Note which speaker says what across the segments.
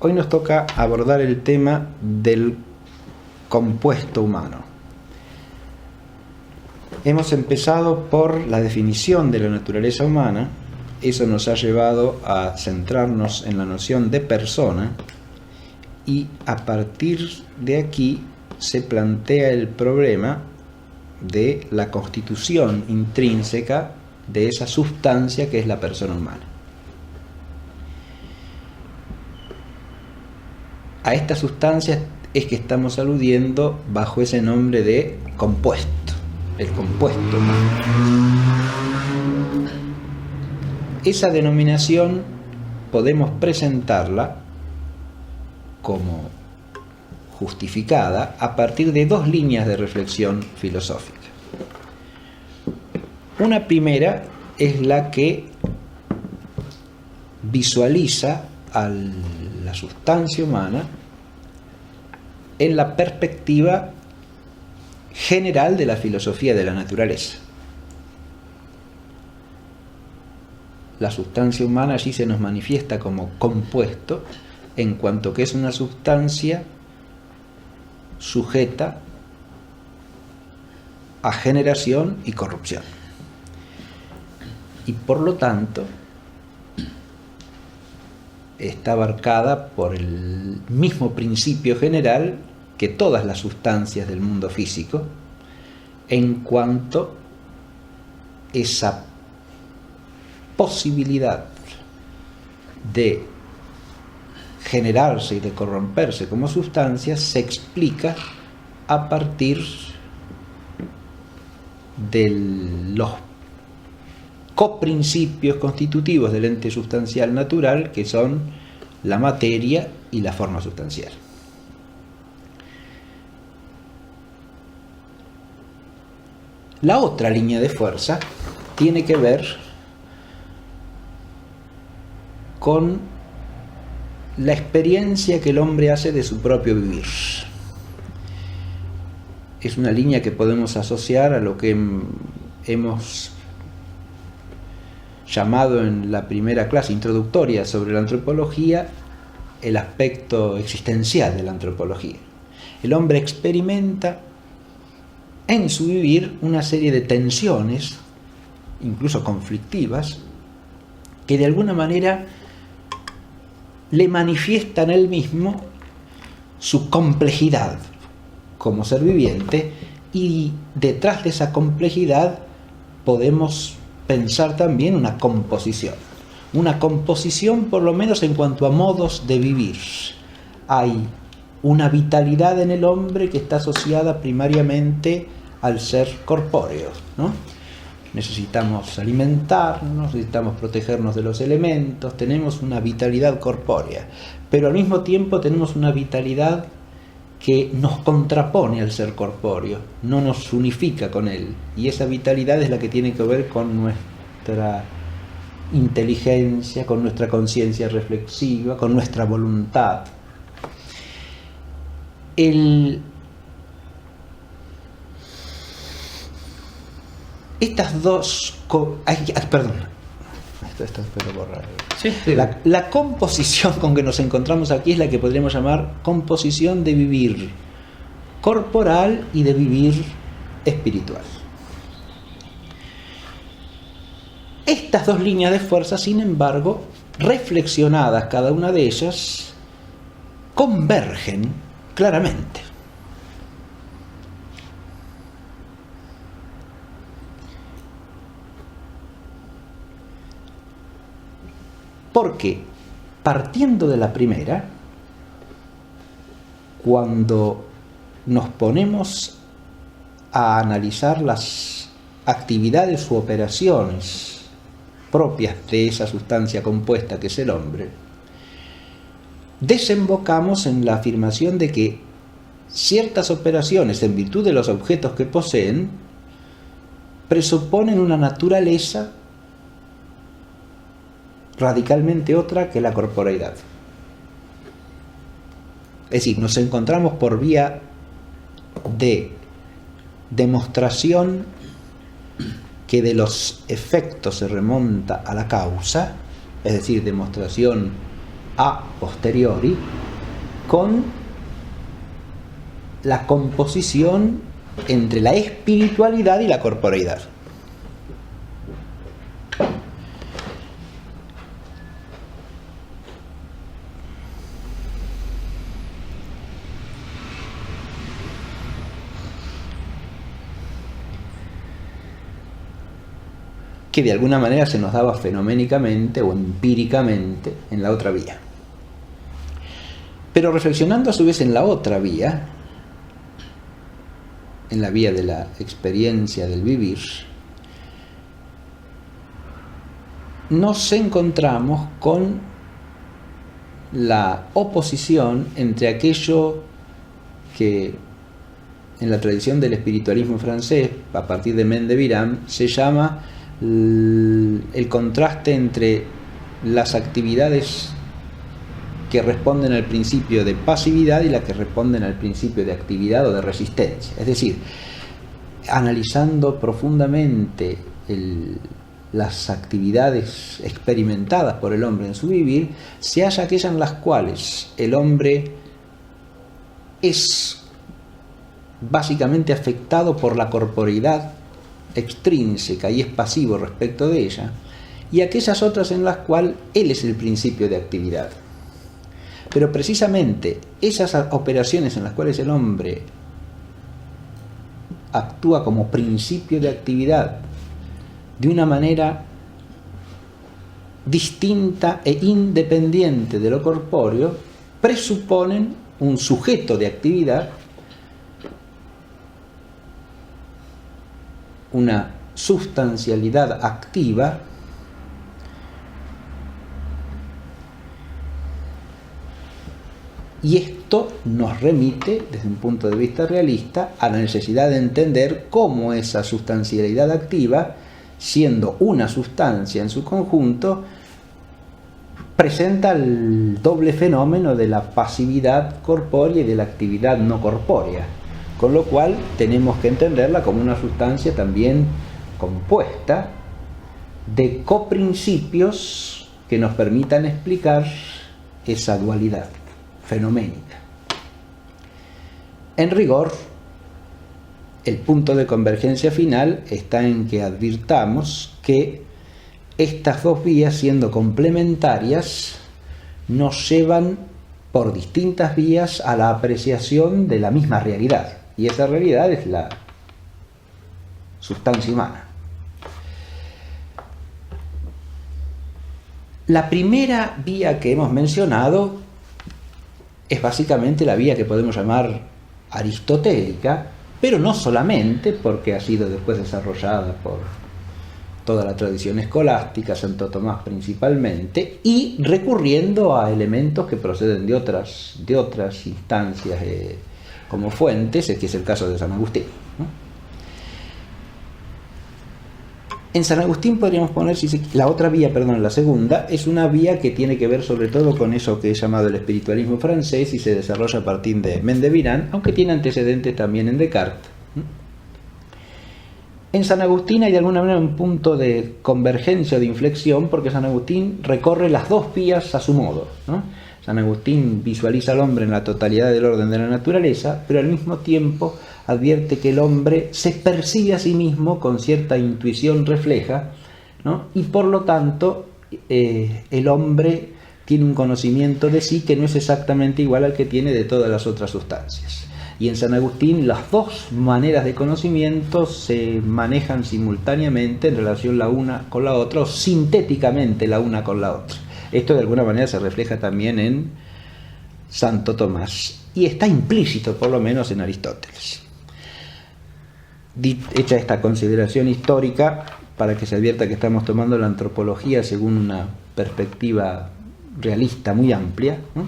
Speaker 1: Hoy nos toca abordar el tema del compuesto humano. Hemos empezado por la definición de la naturaleza humana. Eso nos ha llevado a centrarnos en la noción de persona, y a partir de aquí se plantea el problema de la constitución intrínseca de esa sustancia que es la persona humana. A esta sustancia es que estamos aludiendo bajo ese nombre de compuesto, el compuesto humano. Esa denominación podemos presentarla como justificada a partir de dos líneas de reflexión filosófica. Una primera es la que visualiza a la sustancia humana en la perspectiva general de la filosofía de la naturaleza. La sustancia humana allí se nos manifiesta como compuesto, en cuanto que es una sustancia sujeta a generación y corrupción. Y por lo tanto, está abarcada por el mismo principio general que todas las sustancias del mundo físico, en cuanto esa posibilidad de generarse y de corromperse como sustancia se explica a partir de los coprincipios constitutivos del ente sustancial natural, que son la materia y la forma sustancial. La otra línea de fuerza tiene que ver con la experiencia que el hombre hace de su propio vivir. Es una línea que podemos asociar a lo que hemos llamado en la primera clase introductoria sobre la antropología el aspecto existencial de la antropología. El hombre experimenta en su vivir una serie de tensiones, incluso conflictivas, que de alguna manera le manifiestan a él mismo su complejidad como ser viviente, y detrás de esa complejidad podemos pensar también una composición por lo menos en cuanto a modos de vivir. Hay una vitalidad en el hombre que está asociada primariamente al ser corpóreo, ¿no? Necesitamos alimentarnos, necesitamos protegernos de los elementos, tenemos una vitalidad corpórea, pero al mismo tiempo tenemos una vitalidad que nos contrapone al ser corpóreo, no nos unifica con él, y esa vitalidad es la que tiene que ver con nuestra inteligencia, con nuestra conciencia reflexiva, con nuestra voluntad. Estas dos... La composición con que nos encontramos aquí es la que podríamos llamar composición de vivir corporal y de vivir espiritual. Estas dos líneas de fuerza, sin embargo, reflexionadas cada una de ellas, convergen claramente. Porque, partiendo de la primera, cuando nos ponemos a analizar las actividades u operaciones propias de esa sustancia compuesta que es el hombre, desembocamos en la afirmación de que ciertas operaciones, en virtud de los objetos que poseen, presuponen una naturaleza radicalmente otra que la corporeidad. Es decir, nos encontramos por vía de demostración que de los efectos se remonta a la causa, es decir, demostración a posteriori con la composición entre la espiritualidad y la corporeidad. Que de alguna manera se nos daba fenoménicamente o empíricamente en la otra vía. Pero reflexionando a su vez en la otra vía, en la vía de la experiencia del vivir, nos encontramos con la oposición entre aquello que en la tradición del espiritualismo francés, a partir de Mendevirán, se llama el contraste entre las actividades que responden al principio de pasividad y las que responden al principio de actividad o de resistencia. Es decir, analizando profundamente las actividades experimentadas por el hombre en su vivir, se halla aquellas en las cuales el hombre es básicamente afectado por la corporeidad extrínseca y es pasivo respecto de ella, y aquellas otras en las cuales él es el principio de actividad. Pero precisamente esas operaciones en las cuales el hombre actúa como principio de actividad de una manera distinta e independiente de lo corpóreo, presuponen un sujeto de actividad, una sustancialidad activa, y esto nos remite, desde un punto de vista realista, a la necesidad de entender cómo esa sustancialidad activa, siendo una sustancia en su conjunto, presenta el doble fenómeno de la pasividad corpórea y de la actividad no corpórea, con lo cual tenemos que entenderla como una sustancia también compuesta de coprincipios que nos permitan explicar esa dualidad fenoménica. En rigor, el punto de convergencia final está en que advirtamos que estas dos vías, siendo complementarias, nos llevan por distintas vías a la apreciación de la misma realidad, y esa realidad es la sustancia humana. La primera vía que hemos mencionado es básicamente la vía que podemos llamar aristotélica, pero no solamente, porque ha sido después desarrollada por toda la tradición escolástica, Santo Tomás principalmente, y recurriendo a elementos que proceden de otras instancias como fuentes, que es el caso de San Agustín, ¿no? En San Agustín podríamos poner, la segunda, es una vía que tiene que ver sobre todo con eso que he llamado el espiritualismo francés y se desarrolla a partir de Mendevirán, aunque tiene antecedentes también en Descartes. En San Agustín hay de alguna manera un punto de convergencia o de inflexión, porque San Agustín recorre las dos vías a su modo, ¿no? San Agustín visualiza al hombre en la totalidad del orden de la naturaleza, pero al mismo tiempo advierte que el hombre se percibe a sí mismo con cierta intuición refleja, ¿no? Y por lo tanto el hombre tiene un conocimiento de sí que no es exactamente igual al que tiene de todas las otras sustancias. Y en San Agustín las dos maneras de conocimiento se manejan simultáneamente en relación la una con la otra, o sintéticamente la una con la otra. Esto de alguna manera se refleja también en Santo Tomás y está implícito por lo menos en Aristóteles. Hecha esta consideración histórica, para que se advierta que estamos tomando la antropología según una perspectiva realista muy amplia, ¿no?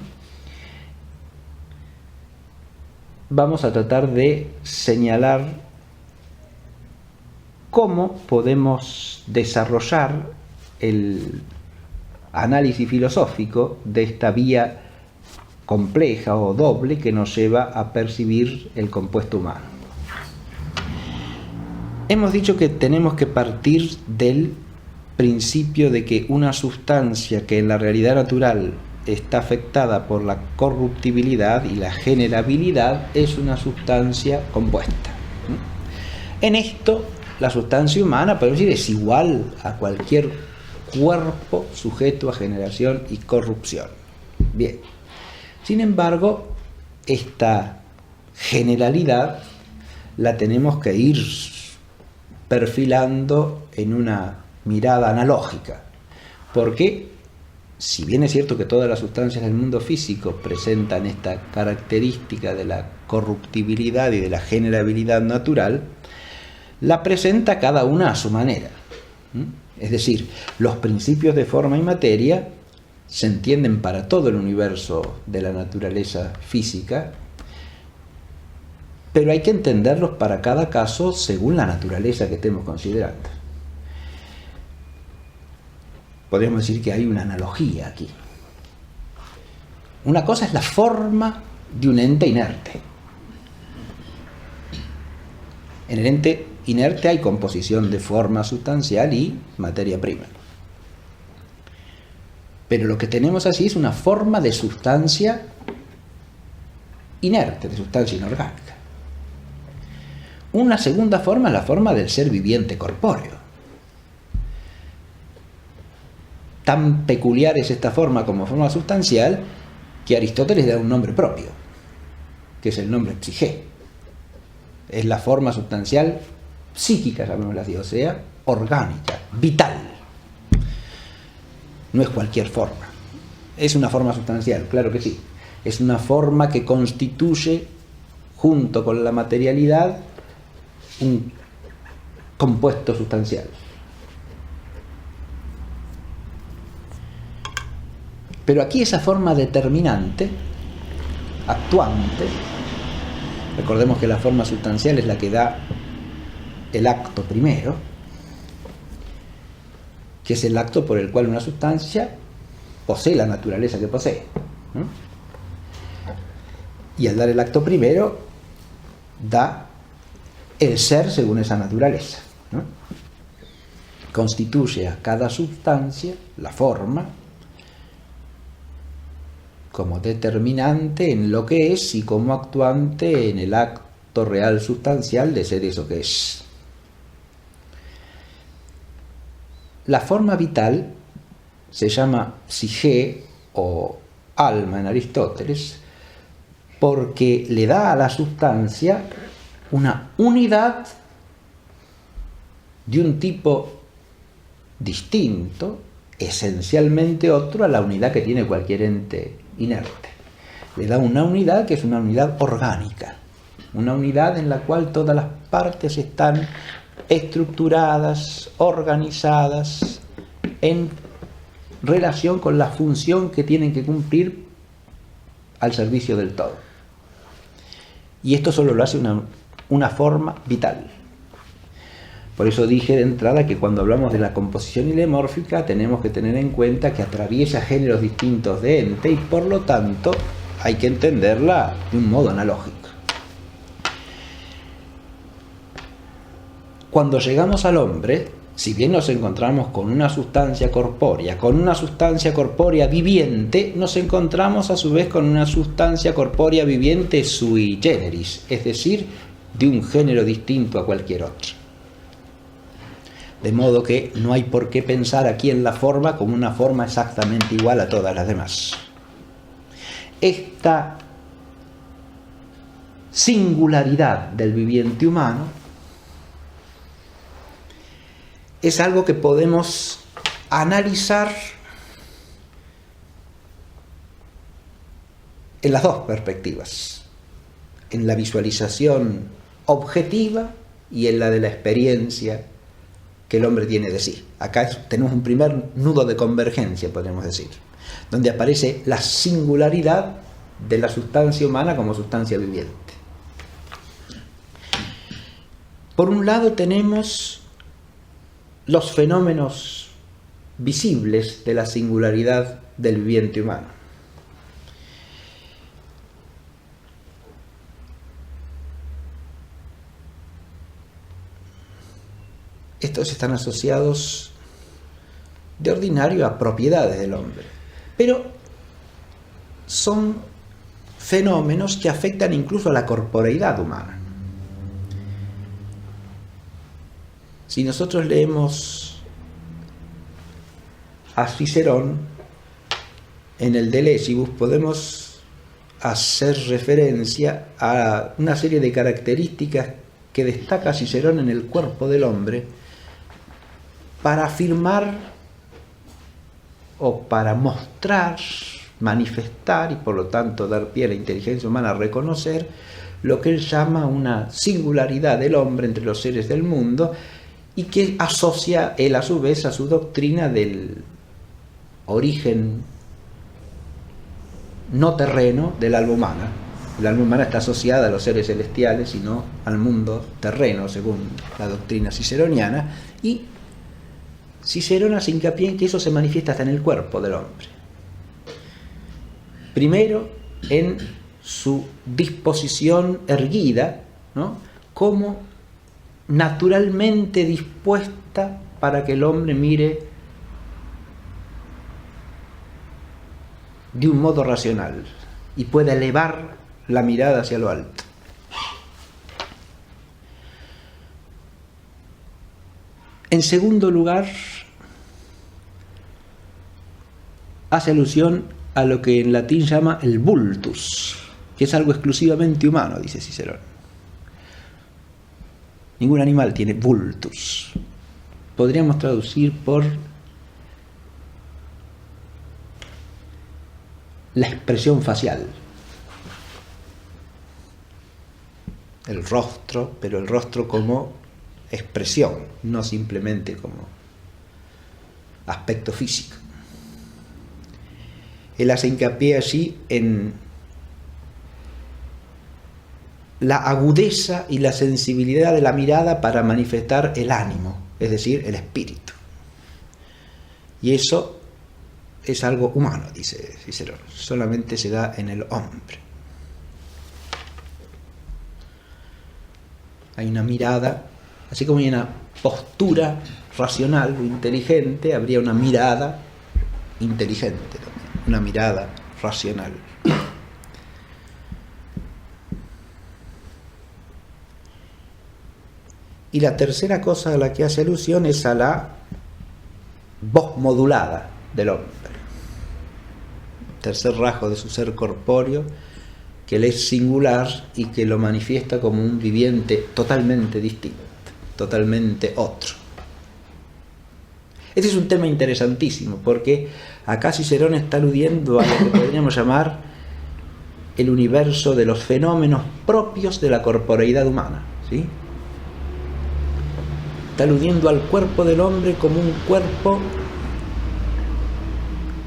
Speaker 1: Vamos a tratar de señalar cómo podemos desarrollar el análisis filosófico de esta vía compleja o doble que nos lleva a percibir el compuesto humano. Hemos dicho que tenemos que partir del principio de que una sustancia que en la realidad natural está afectada por la corruptibilidad y la generabilidad, es una sustancia compuesta. En esto, la sustancia humana, podemos decir, es igual a cualquier cuerpo sujeto a generación y corrupción. Bien. Sin embargo, esta generalidad la tenemos que ir perfilando en una mirada analógica, porque si bien es cierto que todas las sustancias del mundo físico presentan esta característica de la corruptibilidad y de la generabilidad natural, la presenta cada una a su manera. Es decir, los principios de forma y materia se entienden para todo el universo de la naturaleza física, pero hay que entenderlos para cada caso según la naturaleza que estemos considerando. Podríamos decir que hay una analogía aquí. Una cosa es la forma de un ente inerte. En el ente inerte hay composición de forma sustancial y materia prima. Pero lo que tenemos así es una forma de sustancia inerte, de sustancia inorgánica. Una segunda forma es la forma del ser viviente corpóreo. Tan peculiar es esta forma como forma sustancial que Aristóteles le da un nombre propio, que es el nombre psige. Es la forma sustancial psíquica, llamémosla así, o sea, orgánica, vital. No es cualquier forma. Es una forma sustancial, claro que sí. Es una forma que constituye, junto con la materialidad, un compuesto sustancial. Pero aquí esa forma determinante, actuante, recordemos que la forma sustancial es la que da el acto primero, que es el acto por el cual una sustancia posee la naturaleza que posee. Y al dar el acto primero, da el ser según esa naturaleza. Constituye a cada sustancia, la forma, como determinante en lo que es y como actuante en el acto real sustancial de ser eso que es. La forma vital se llama psige o alma en Aristóteles porque le da a la sustancia una unidad de un tipo distinto, esencialmente otro a la unidad que tiene cualquier ente inerte. Le da una unidad que es una unidad orgánica, una unidad en la cual todas las partes están estructuradas, organizadas en relación con la función que tienen que cumplir al servicio del todo. Y esto solo lo hace una forma vital. Por eso dije de entrada que cuando hablamos de la composición ilemórfica tenemos que tener en cuenta que atraviesa géneros distintos de ente y por lo tanto hay que entenderla de un modo analógico. Cuando llegamos al hombre, si bien nos encontramos con una sustancia corpórea viviente, nos encontramos a su vez con una sustancia corpórea viviente sui generis, es decir, de un género distinto a cualquier otro. De modo que no hay por qué pensar aquí en la forma como una forma exactamente igual a todas las demás. Esta singularidad del viviente humano es algo que podemos analizar en las dos perspectivas, en la visualización objetiva y en la de la experiencia que el hombre tiene de sí. Acá tenemos un primer nudo de convergencia, podemos decir, donde aparece la singularidad de la sustancia humana como sustancia viviente. Por un lado tenemos los fenómenos visibles de la singularidad del viviente humano. Estos están asociados de ordinario a propiedades del hombre, pero son fenómenos que afectan incluso a la corporeidad humana. Si nosotros leemos a Cicerón en el De Legibus, podemos hacer referencia a una serie de características que destaca Cicerón en el cuerpo del hombre para afirmar o para mostrar, manifestar y por lo tanto dar pie a la inteligencia humana a reconocer lo que él llama una singularidad del hombre entre los seres del mundo, y que asocia él a su vez a su doctrina del origen no terreno del alma humana. El alma humana está asociada a los seres celestiales y no al mundo terreno, según la doctrina ciceroniana, y Cicerón hace hincapié en que eso se manifiesta hasta en el cuerpo del hombre. Primero, en su disposición erguida, ¿no?, como naturalmente dispuesta para que el hombre mire de un modo racional y pueda elevar la mirada hacia lo alto. En segundo lugar, hace alusión a lo que en latín llama el vultus, que es algo exclusivamente humano, dice Cicerón. Ningún animal tiene vultus. Podríamos traducir por la expresión facial. El rostro, pero el rostro como expresión, no simplemente como aspecto físico. Él hace hincapié allí en la agudeza y la sensibilidad de la mirada para manifestar el ánimo, es decir, el espíritu. Y eso es algo humano, dice Cicerón, solamente se da en el hombre. Hay una mirada, así como hay una postura racional o inteligente, habría una mirada inteligente también, una mirada racional. Y la tercera cosa a la que hace alusión es a la voz modulada del hombre. Tercer rasgo de su ser corpóreo, que le es singular y que lo manifiesta como un viviente totalmente distinto, totalmente otro. Este es un tema interesantísimo, porque acá Cicerón está aludiendo a lo que podríamos llamar el universo de los fenómenos propios de la corporeidad humana, ¿sí? Está aludiendo al cuerpo del hombre como un cuerpo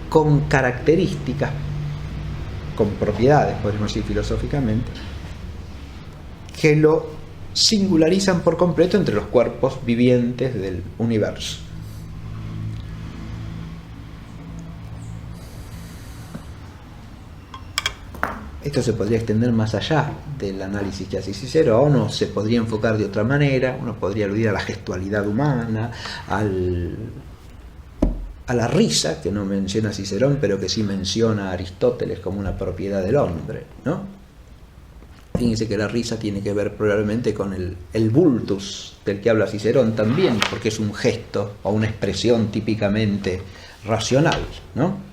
Speaker 1: con características, con propiedades, podríamos decir filosóficamente, que lo singularizan por completo entre los cuerpos vivientes del universo. Esto se podría extender más allá del análisis que hace Cicerón, o se podría enfocar de otra manera. Uno podría aludir a la gestualidad humana, a la risa, que no menciona Cicerón, pero que sí menciona a Aristóteles como una propiedad del hombre, ¿no? Fíjense que la risa tiene que ver probablemente con el vultus del que habla Cicerón también, porque es un gesto o una expresión típicamente racional, ¿no?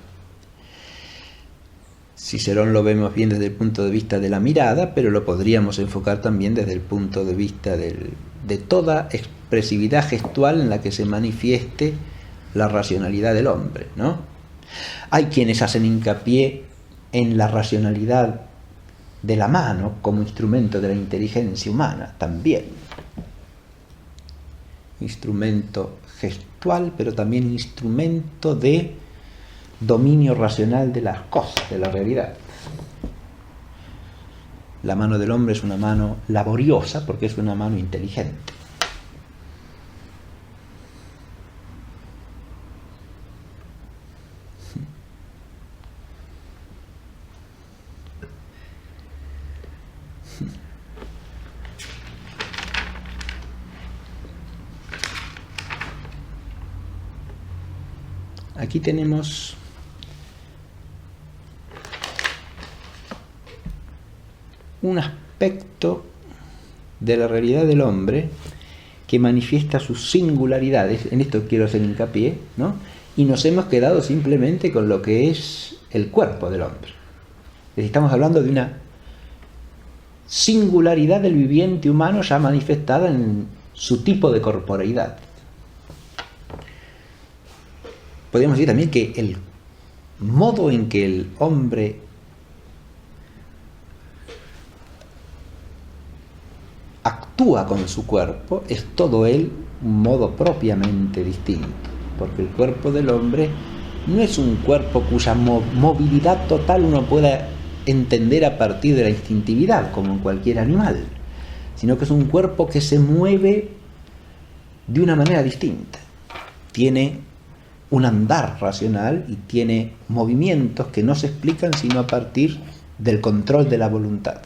Speaker 1: Cicerón lo vemos bien desde el punto de vista de la mirada, pero lo podríamos enfocar también desde el punto de vista de toda expresividad gestual en la que se manifieste la racionalidad del hombre, ¿no? Hay quienes hacen hincapié en la racionalidad de la mano como instrumento de la inteligencia humana también. Instrumento gestual, pero también instrumento de dominio racional de las cosas, de la realidad. La mano del hombre es una mano laboriosa porque es una mano inteligente. Aquí tenemos un aspecto de la realidad del hombre que manifiesta sus singularidades, en esto quiero hacer hincapié, ¿no? Y nos hemos quedado simplemente con lo que es el cuerpo del hombre. Es decir, estamos hablando de una singularidad del viviente humano ya manifestada en su tipo de corporeidad. Podríamos decir también que el modo en que el hombre actúa con su cuerpo es todo él un modo propiamente distinto, porque el cuerpo del hombre no es un cuerpo cuya movilidad total uno pueda entender a partir de la instintividad, como en cualquier animal, sino que es un cuerpo que se mueve de una manera distinta. Tiene un andar racional y tiene movimientos que no se explican sino a partir del control de la voluntad.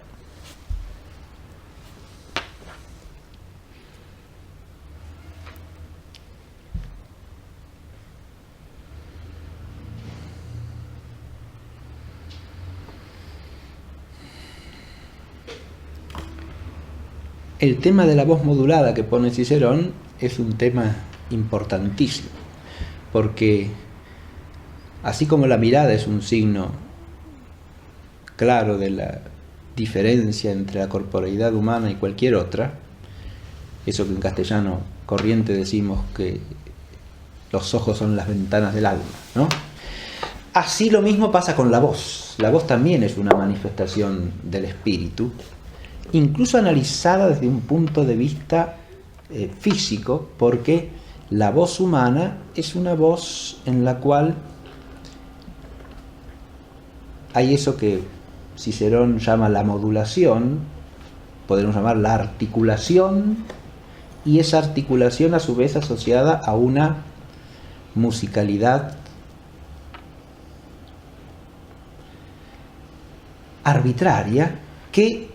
Speaker 1: El tema de la voz modulada que pone Cicerón es un tema importantísimo, porque así como la mirada es un signo claro de la diferencia entre la corporeidad humana y cualquier otra, eso que en castellano corriente decimos que los ojos son las ventanas del alma, ¿no? Así lo mismo pasa con la voz. La voz también es una manifestación del espíritu, incluso analizada desde un punto de vista físico, porque la voz humana es una voz en la cual hay eso que Cicerón llama la modulación, podemos llamar la articulación, y esa articulación a su vez asociada a una musicalidad arbitraria que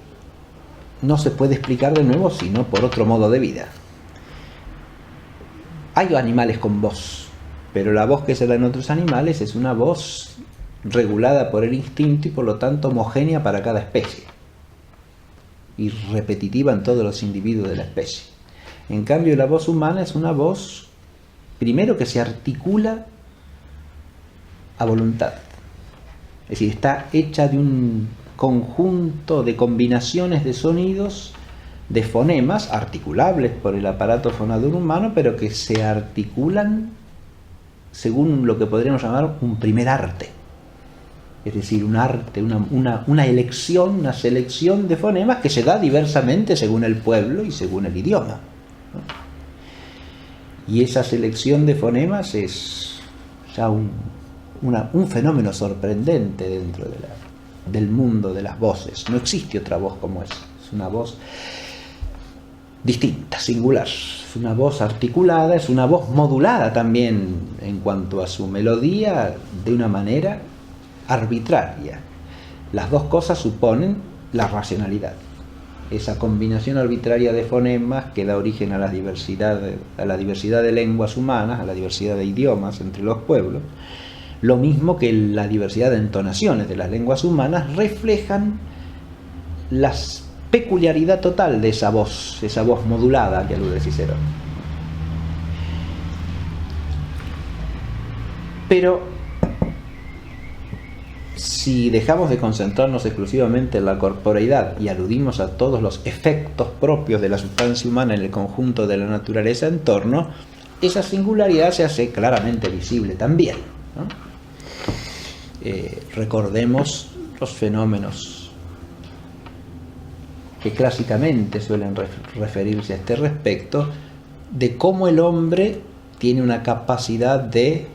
Speaker 1: no se puede explicar de nuevo sino por otro modo de vida. Hay animales con voz, pero la voz que se da en otros animales es una voz regulada por el instinto y por lo tanto homogénea para cada especie y repetitiva en todos los individuos de la especie. En cambio, la voz humana es una voz, primero, que se articula a voluntad, es decir, está hecha de un conjunto de combinaciones de sonidos, de fonemas articulables por el aparato fonador humano, pero que se articulan según lo que podríamos llamar un primer arte, es decir, un arte, una elección, una selección de fonemas que se da diversamente según el pueblo y según el idioma, ¿no? Y esa selección de fonemas es ya un fenómeno sorprendente dentro del mundo de las voces. No existe otra voz como esa. Es una voz distinta, singular. Es una voz articulada, es una voz modulada también en cuanto a su melodía de una manera arbitraria. Las dos cosas suponen la racionalidad. Esa combinación arbitraria de fonemas que da origen a la diversidad de lenguas humanas, a la diversidad de idiomas entre los pueblos, lo mismo que la diversidad de entonaciones de las lenguas humanas, reflejan la peculiaridad total de esa voz modulada que alude Cicerón. Pero si dejamos de concentrarnos exclusivamente en la corporeidad y aludimos a todos los efectos propios de la sustancia humana en el conjunto de la naturaleza en torno, esa singularidad se hace claramente visible también, ¿no? Recordemos los fenómenos que clásicamente suelen referirse a este respecto, de cómo el hombre tiene una capacidad de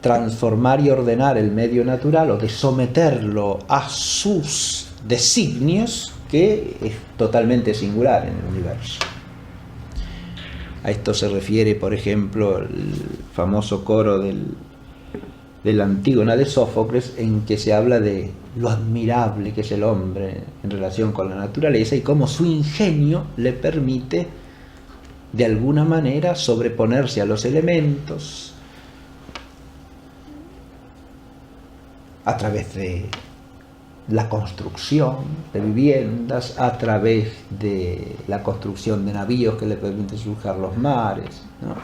Speaker 1: transformar y ordenar el medio natural o de someterlo a sus designios, que es totalmente singular en el universo. A esto se refiere, por ejemplo, el famoso coro de la Antígona de Sófocles, en que se habla de lo admirable que es el hombre en relación con la naturaleza y cómo su ingenio le permite de alguna manera sobreponerse a los elementos a través de la construcción de viviendas, a través de la construcción de navíos que le permiten surcar los mares, ¿no?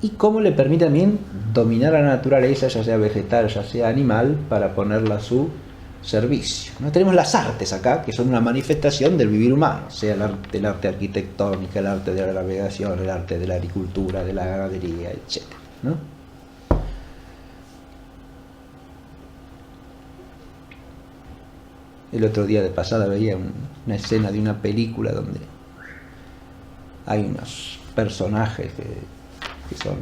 Speaker 1: Y cómo le permite también dominar a la naturaleza, ya sea vegetal, ya sea animal, para ponerla a su servicio, ¿no? Tenemos las artes acá, que son una manifestación del vivir humano, sea el arte arquitectónico, el arte de la navegación, el arte de la agricultura, de la ganadería, etc., ¿no? El otro día de pasada veía una escena de una película donde hay unos personajes que son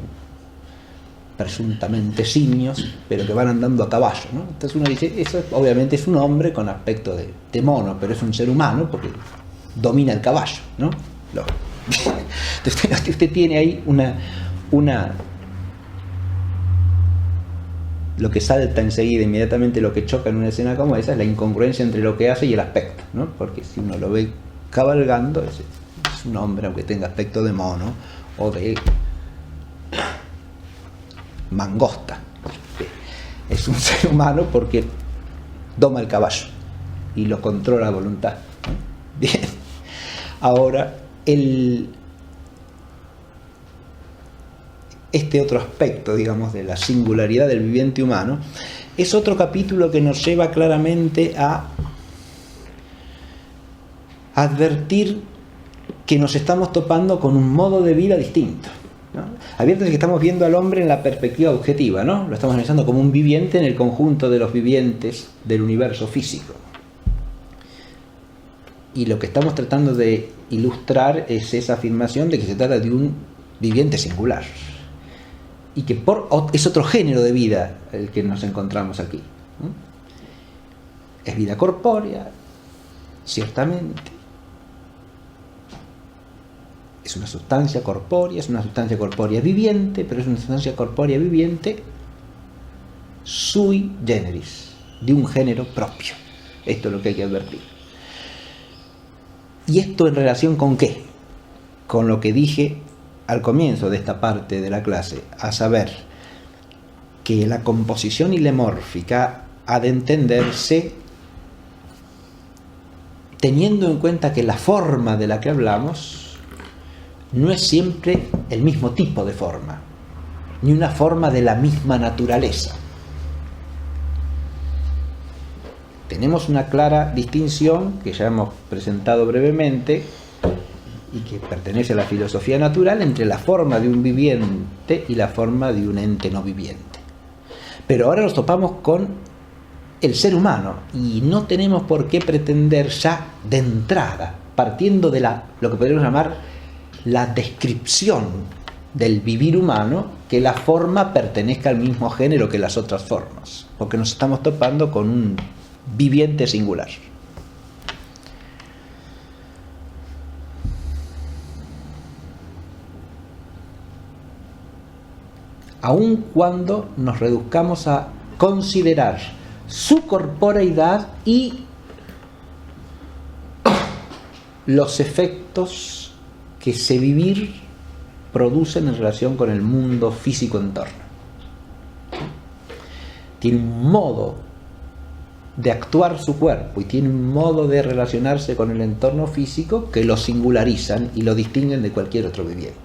Speaker 1: presuntamente simios, pero que van andando a caballo, ¿no? Entonces uno dice, eso obviamente es un hombre con aspecto de mono, pero es un ser humano porque domina el caballo, ¿no? Entonces usted tiene ahí lo que salta enseguida, inmediatamente lo que choca en una escena como esa es la incongruencia entre lo que hace y el aspecto, ¿no? Porque si uno lo ve cabalgando, es un hombre, aunque tenga aspecto de mono o de mangosta. Es un ser humano porque doma el caballo y lo controla a voluntad, ¿no? Bien. Ahora, este otro aspecto, digamos, de la singularidad del viviente humano, es otro capítulo que nos lleva claramente a advertir que nos estamos topando con un modo de vida distinto, ¿no? Adviértanse que estamos viendo al hombre en la perspectiva objetiva, ¿no? Lo estamos analizando como un viviente en el conjunto de los vivientes del universo físico. Y lo que estamos tratando de ilustrar es esa afirmación de que se trata de un viviente singular. Y que es otro género de vida el que nos encontramos aquí, ¿no? Es vida corpórea, ciertamente. Es una sustancia corpórea viviente, pero es una sustancia corpórea viviente sui generis, de un género propio. Esto es lo que hay que advertir. ¿Y esto en relación con qué? Con lo que dije al comienzo de esta parte de la clase, a saber que la composición ilemórfica ha de entenderse teniendo en cuenta que la forma de la que hablamos no es siempre el mismo tipo de forma, ni una forma de la misma naturaleza. Tenemos una clara distinción que ya hemos presentado brevemente y que pertenece a la filosofía natural entre la forma de un viviente y la forma de un ente no viviente. Pero ahora nos topamos con el ser humano y no tenemos por qué pretender ya de entrada, partiendo de lo que podríamos llamar la descripción del vivir humano, que la forma pertenezca al mismo género que las otras formas, porque nos estamos topando con un viviente singular. Aun cuando nos reduzcamos a considerar su corporeidad y los efectos que ese vivir producen en relación con el mundo físico en torno. Tiene un modo de actuar su cuerpo y tiene un modo de relacionarse con el entorno físico que lo singularizan y lo distinguen de cualquier otro viviente.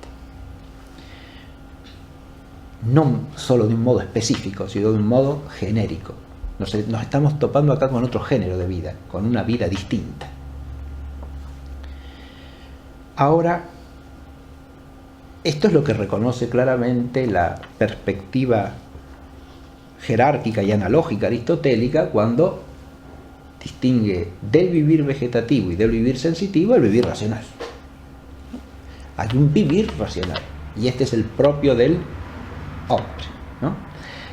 Speaker 1: No solo de un modo específico, sino de un modo genérico. Nos estamos topando acá con otro género de vida, con una vida distinta. Ahora, esto es lo que reconoce claramente la perspectiva jerárquica y analógica aristotélica cuando distingue del vivir vegetativo y del vivir sensitivo el vivir racional. Hay un vivir racional y este es el propio del hombre, ¿no?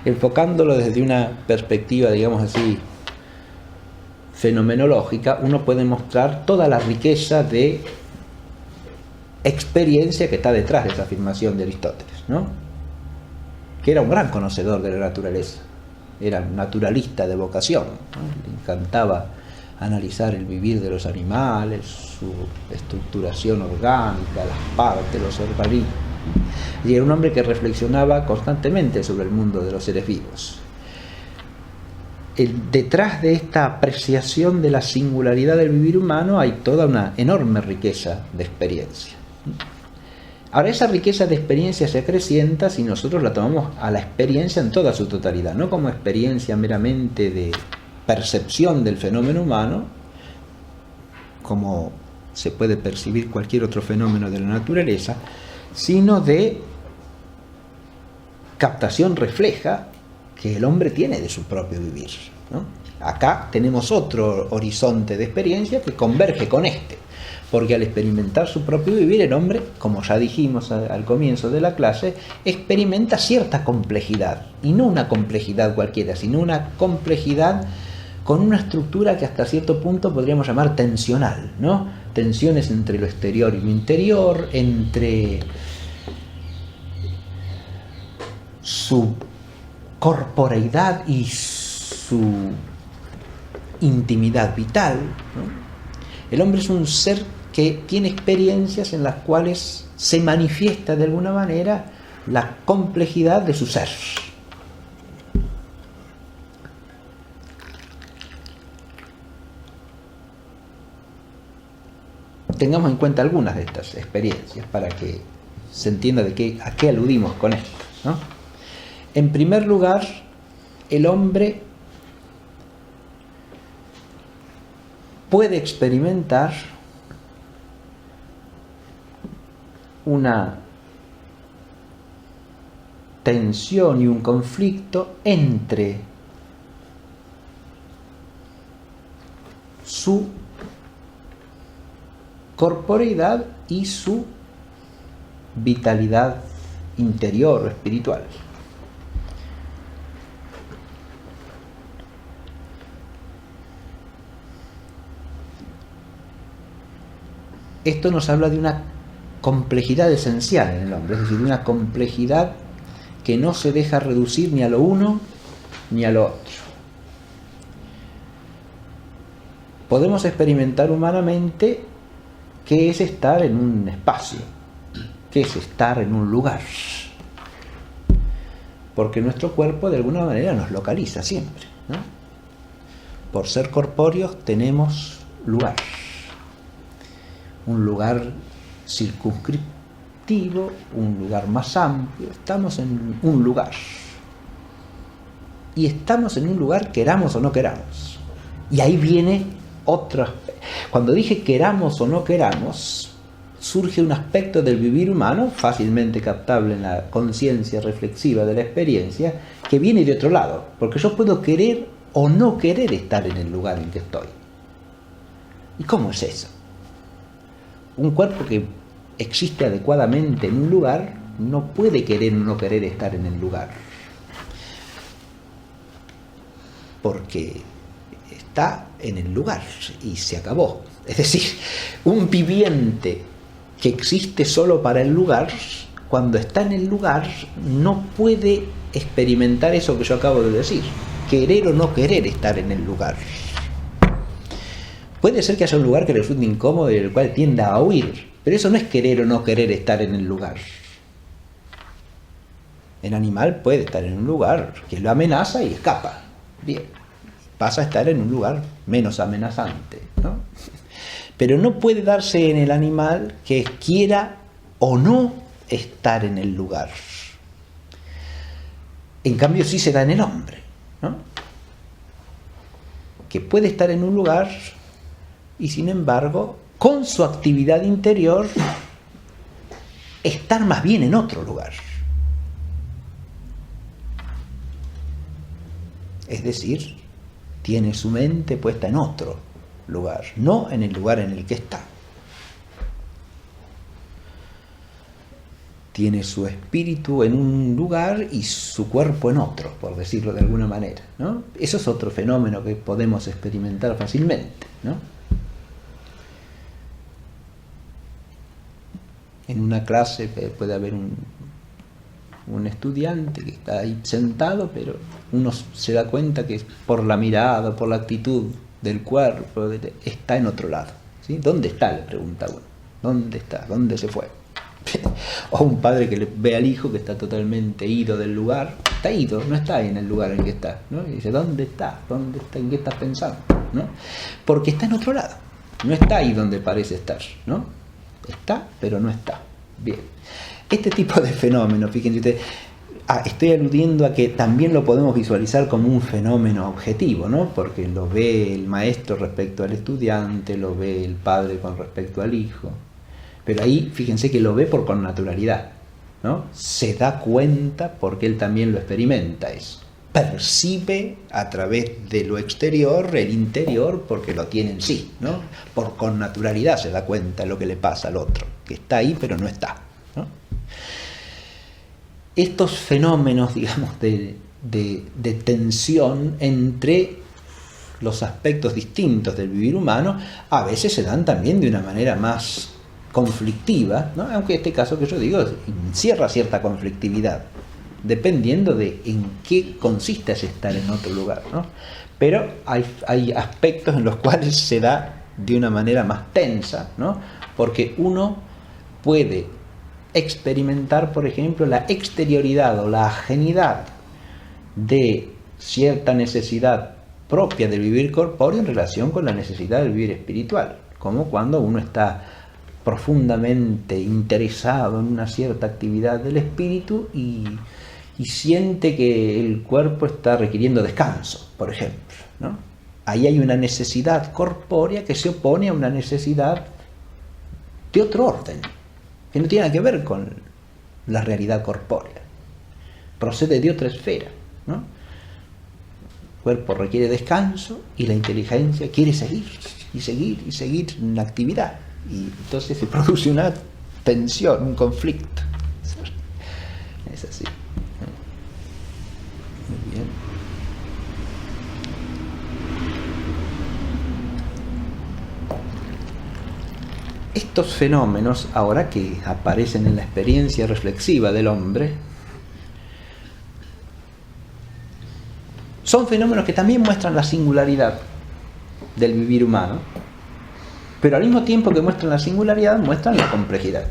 Speaker 1: Enfocándolo desde una perspectiva, digamos así, fenomenológica, uno puede mostrar toda la riqueza de experiencia que está detrás de esa afirmación de Aristóteles, ¿no? Que era un gran conocedor de la naturaleza, era un naturalista de vocación, ¿no? Le encantaba analizar el vivir de los animales, su estructuración orgánica, las partes, los organismos. Y era un hombre que reflexionaba constantemente sobre el mundo de los seres vivos. detrás de esta apreciación de la singularidad del vivir humano hay toda una enorme riqueza de experiencia. Ahora, esa riqueza de experiencia se acrecienta si nosotros la tomamos a la experiencia en toda su totalidad, no como experiencia meramente de percepción del fenómeno humano, como se puede percibir cualquier otro fenómeno de la naturaleza, sino de captación refleja que el hombre tiene de su propio vivir, ¿no? Acá tenemos otro horizonte de experiencia que converge con este, porque al experimentar su propio vivir, el hombre, como ya dijimos al comienzo de la clase, experimenta cierta complejidad, y no una complejidad cualquiera, sino una complejidad con una estructura que hasta cierto punto podríamos llamar tensional, ¿no? Tensiones entre lo exterior y lo interior, entre su corporeidad y su intimidad vital, ¿no? El hombre es un ser que tiene experiencias en las cuales se manifiesta de alguna manera la complejidad de su ser. Tengamos en cuenta algunas de estas experiencias para que se entienda a qué aludimos con esto, ¿no? En primer lugar, el hombre puede experimentar una tensión y un conflicto entre su corporeidad y su vitalidad interior o espiritual. Esto nos habla de una complejidad esencial en el hombre, es decir, de una complejidad que no se deja reducir ni a lo uno ni a lo otro. Podemos experimentar humanamente qué es estar en un espacio, qué es estar en un lugar, porque nuestro cuerpo de alguna manera nos localiza siempre, ¿no? Por ser corpóreos tenemos lugar. Un lugar circunscriptivo, un lugar más amplio. Estamos en un lugar. Y estamos en un lugar queramos o no queramos. Y ahí viene otro aspecto. Cuando dije queramos o no queramos, surge un aspecto del vivir humano, fácilmente captable en la conciencia reflexiva de la experiencia, que viene de otro lado. Porque yo puedo querer o no querer estar en el lugar en que estoy. ¿Y cómo es eso? Un cuerpo que existe adecuadamente en un lugar no puede querer o no querer estar en el lugar, porque está en el lugar y se acabó. Es decir, un viviente que existe solo para el lugar, cuando está en el lugar no puede experimentar eso que yo acabo de decir, querer o no querer estar en el lugar. Puede ser que haya un lugar que le resulte incómodo y del cual tienda a huir, pero eso no es querer o no querer estar en el lugar. El animal puede estar en un lugar que lo amenaza y escapa. Bien, pasa a estar en un lugar menos amenazante, ¿no? Pero no puede darse en el animal que quiera o no estar en el lugar. En cambio sí se da en el hombre, ¿no? Que puede estar en un lugar y sin embargo, con su actividad interior, estar más bien en otro lugar. Es decir, tiene su mente puesta en otro lugar, no en el lugar en el que está. Tiene su espíritu en un lugar y su cuerpo en otro, por decirlo de alguna manera, ¿no? Eso es otro fenómeno que podemos experimentar fácilmente, ¿no? En una clase puede haber un estudiante que está ahí sentado, pero uno se da cuenta que por la mirada, por la actitud del cuerpo, está en otro lado, ¿sí? ¿Dónde está?, le pregunta uno. ¿Dónde está? ¿Dónde se fue? O un padre que le ve al hijo que está totalmente ido del lugar, está ido, no está en el lugar en que está, ¿no? Y dice, ¿dónde está? ¿Dónde está? ¿En qué estás pensando? ¿No? Porque está en otro lado, no está ahí donde parece estar, ¿no? Está, pero no está. Bien. Este tipo de fenómenos, fíjense ustedes, estoy aludiendo a que también lo podemos visualizar como un fenómeno objetivo, ¿no? Porque lo ve el maestro respecto al estudiante, lo ve el padre con respecto al hijo. Pero ahí, fíjense que lo ve por connaturalidad, ¿no? Se da cuenta porque él también lo experimenta eso. Percibe a través de lo exterior el interior porque lo tiene en sí, ¿no? Por connaturalidad se da cuenta de lo que le pasa al otro, que está ahí pero no está, ¿no? Estos fenómenos, digamos, de tensión entre los aspectos distintos del vivir humano, a veces se dan también de una manera más conflictiva, ¿no? Aunque este caso que yo digo encierra cierta conflictividad, dependiendo de en qué consiste ese estar en otro lugar, ¿no? Pero hay aspectos en los cuales se da de una manera más tensa, ¿no? Porque uno puede experimentar, por ejemplo, la exterioridad o la ajenidad de cierta necesidad propia del vivir corpóreo en relación con la necesidad del vivir espiritual, como cuando uno está profundamente interesado en una cierta actividad del espíritu y siente que el cuerpo está requiriendo descanso, por ejemplo, ¿no? Ahí hay una necesidad corpórea que se opone a una necesidad de otro orden, que no tiene nada que ver con la realidad corpórea, procede de otra esfera, ¿no? El cuerpo requiere descanso y la inteligencia quiere seguir y seguir y seguir en la actividad, y entonces se produce una tensión, un conflicto. Es así. Muy bien. Estos fenómenos, ahora que aparecen en la experiencia reflexiva del hombre, son fenómenos que también muestran la singularidad del vivir humano, pero al mismo tiempo que muestran la singularidad, muestran la complejidad.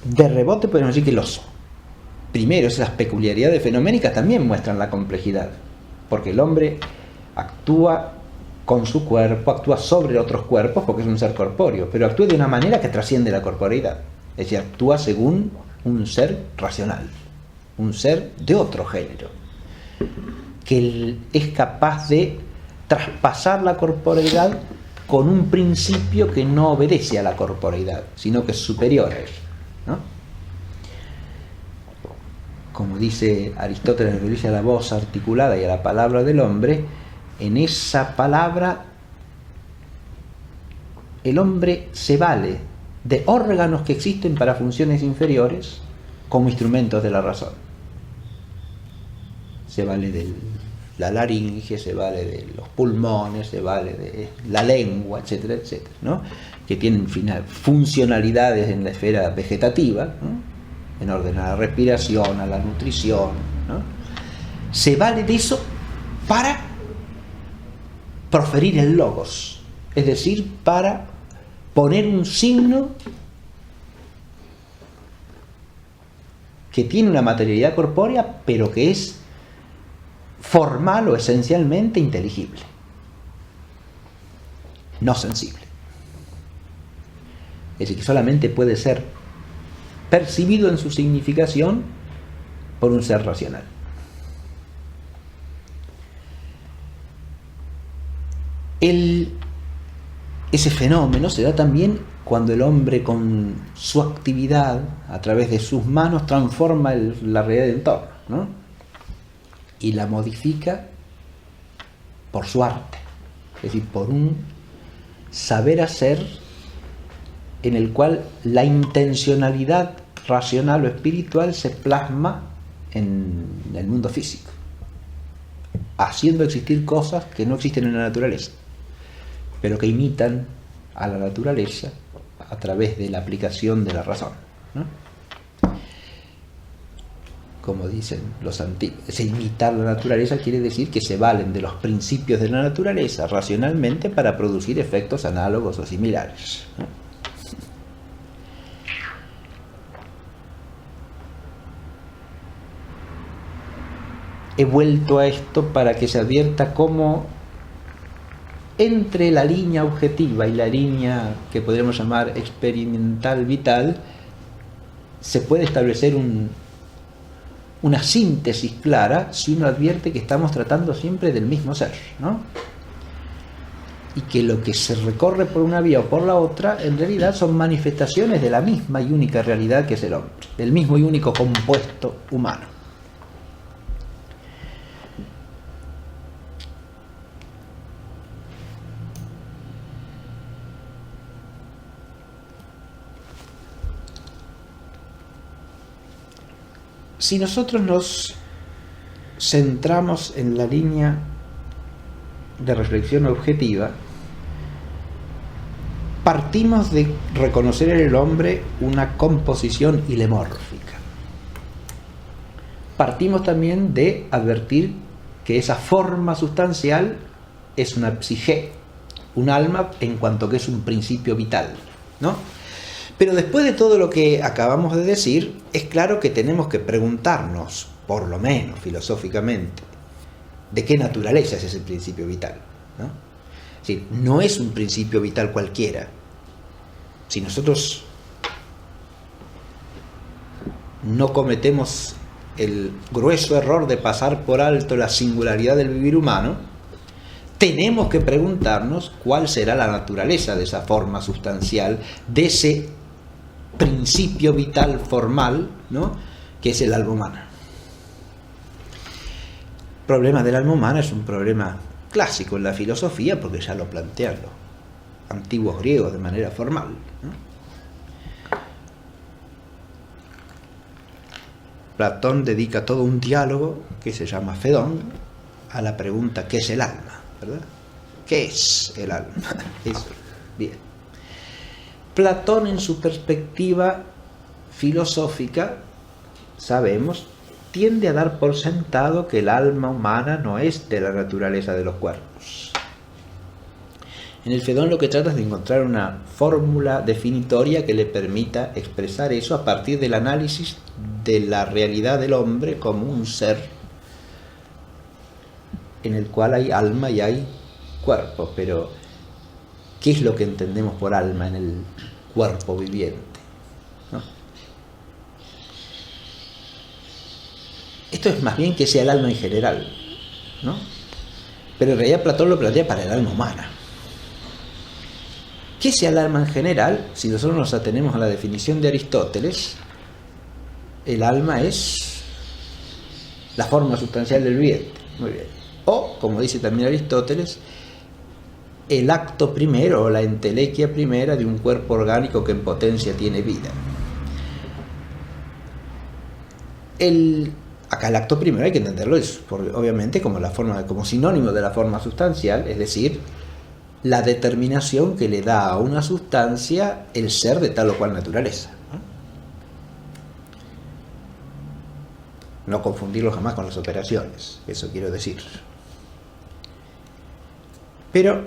Speaker 1: De rebote podemos decir que los primeros, esas peculiaridades fenoménicas, también muestran la complejidad, porque el hombre actúa con su cuerpo, actúa sobre otros cuerpos porque es un ser corpóreo, pero actúa de una manera que trasciende la corporeidad, es decir, actúa según un ser racional, un ser de otro género, que es capaz de traspasar la corporeidad con un principio que no obedece a la corporeidad, sino que es superior a él, ¿no? Como dice Aristóteles en referencia a la voz articulada y a la palabra del hombre, en esa palabra el hombre se vale de órganos que existen para funciones inferiores como instrumentos de la razón. Se vale de la laringe, se vale de los pulmones, se vale de la lengua, etcétera, etcétera, ¿no? Que tienen funcionalidades en la esfera vegetativa, ¿no? En orden a la respiración, a la nutrición, ¿no? Se vale de eso para proferir el logos, es decir, para poner un signo que tiene una materialidad corpórea, pero que es formal o esencialmente inteligible, no sensible. Es decir, que solamente puede ser percibido en su significación por un ser racional. Ese fenómeno se da también cuando el hombre con su actividad, a través de sus manos, transforma la realidad del entorno, ¿no? Y la modifica por su arte, es decir, por un saber hacer en el cual la intencionalidad racional o espiritual se plasma en el mundo físico, haciendo existir cosas que no existen en la naturaleza, pero que imitan a la naturaleza a través de la aplicación de la razón, ¿no? Como dicen los antiguos, imitar la naturaleza quiere decir que se valen de los principios de la naturaleza racionalmente para producir efectos análogos o similares, ¿no? he vuelto a esto para que se advierta cómo entre la línea objetiva y la línea que podríamos llamar experimental vital se puede establecer una síntesis clara si uno advierte que estamos tratando siempre del mismo ser, ¿no? Y que lo que se recorre por una vía o por la otra en realidad son manifestaciones de la misma y única realidad que es el hombre, del mismo y único compuesto humano. Si nosotros nos centramos en la línea de reflexión objetiva, partimos de reconocer en el hombre una composición ilemórfica. Partimos también de advertir que esa forma sustancial es una psique, un alma en cuanto que es un principio vital, ¿no? Pero después de todo lo que acabamos de decir, es claro que tenemos que preguntarnos, por lo menos filosóficamente, de qué naturaleza es ese principio vital, ¿no? Es decir, no es un principio vital cualquiera. Si nosotros no cometemos el grueso error de pasar por alto la singularidad del vivir humano, tenemos que preguntarnos cuál será la naturaleza de esa forma sustancial, de ese principio vital formal, ¿no?, que es el alma humana. El problema del alma humana es un problema clásico en la filosofía, porque ya lo plantean los antiguos griegos de manera formal, ¿no? Platón dedica todo un diálogo que se llama Fedón a la pregunta ¿qué es el alma?, ¿verdad? ¿Qué es el alma? Eso. Bien. Platón, en su perspectiva filosófica, sabemos, tiende a dar por sentado que el alma humana no es de la naturaleza de los cuerpos. En el Fedón lo que trata es de encontrar una fórmula definitoria que le permita expresar eso a partir del análisis de la realidad del hombre como un ser en el cual hay alma y hay cuerpo. Pero ¿qué es lo que entendemos por alma en el cuerpo viviente?, ¿no? Esto es más bien que sea el alma en general, ¿no? Pero en realidad Platón lo plantea para el alma humana. ¿Qué sea el alma en general? Si nosotros nos atenemos a la definición de Aristóteles, el alma es la forma sustancial del viviente. Muy bien. O, como dice también Aristóteles, el acto primero o la entelequia primera de un cuerpo orgánico que en potencia tiene vida. Acá el acto primero hay que entenderlo obviamente como sinónimo de la forma sustancial, es decir, la determinación que le da a una sustancia el ser de tal o cual naturaleza, ¿no? No confundirlo jamás con las operaciones, eso quiero decir. Pero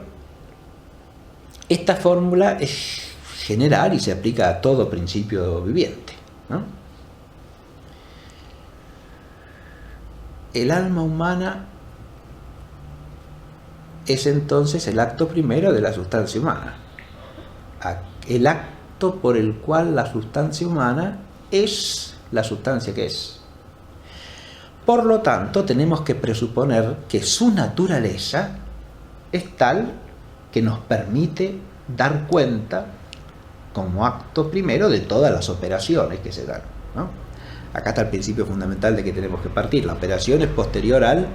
Speaker 1: esta fórmula es general y se aplica a todo principio viviente, ¿no? El alma humana es entonces el acto primero de la sustancia humana, el acto por el cual la sustancia humana es la sustancia que es. Por lo tanto, tenemos que presuponer que su naturaleza es tal que nos permite dar cuenta como acto primero de todas las operaciones que se dan, ¿no? Acá está el principio fundamental de que tenemos que partir. La operación es posterior al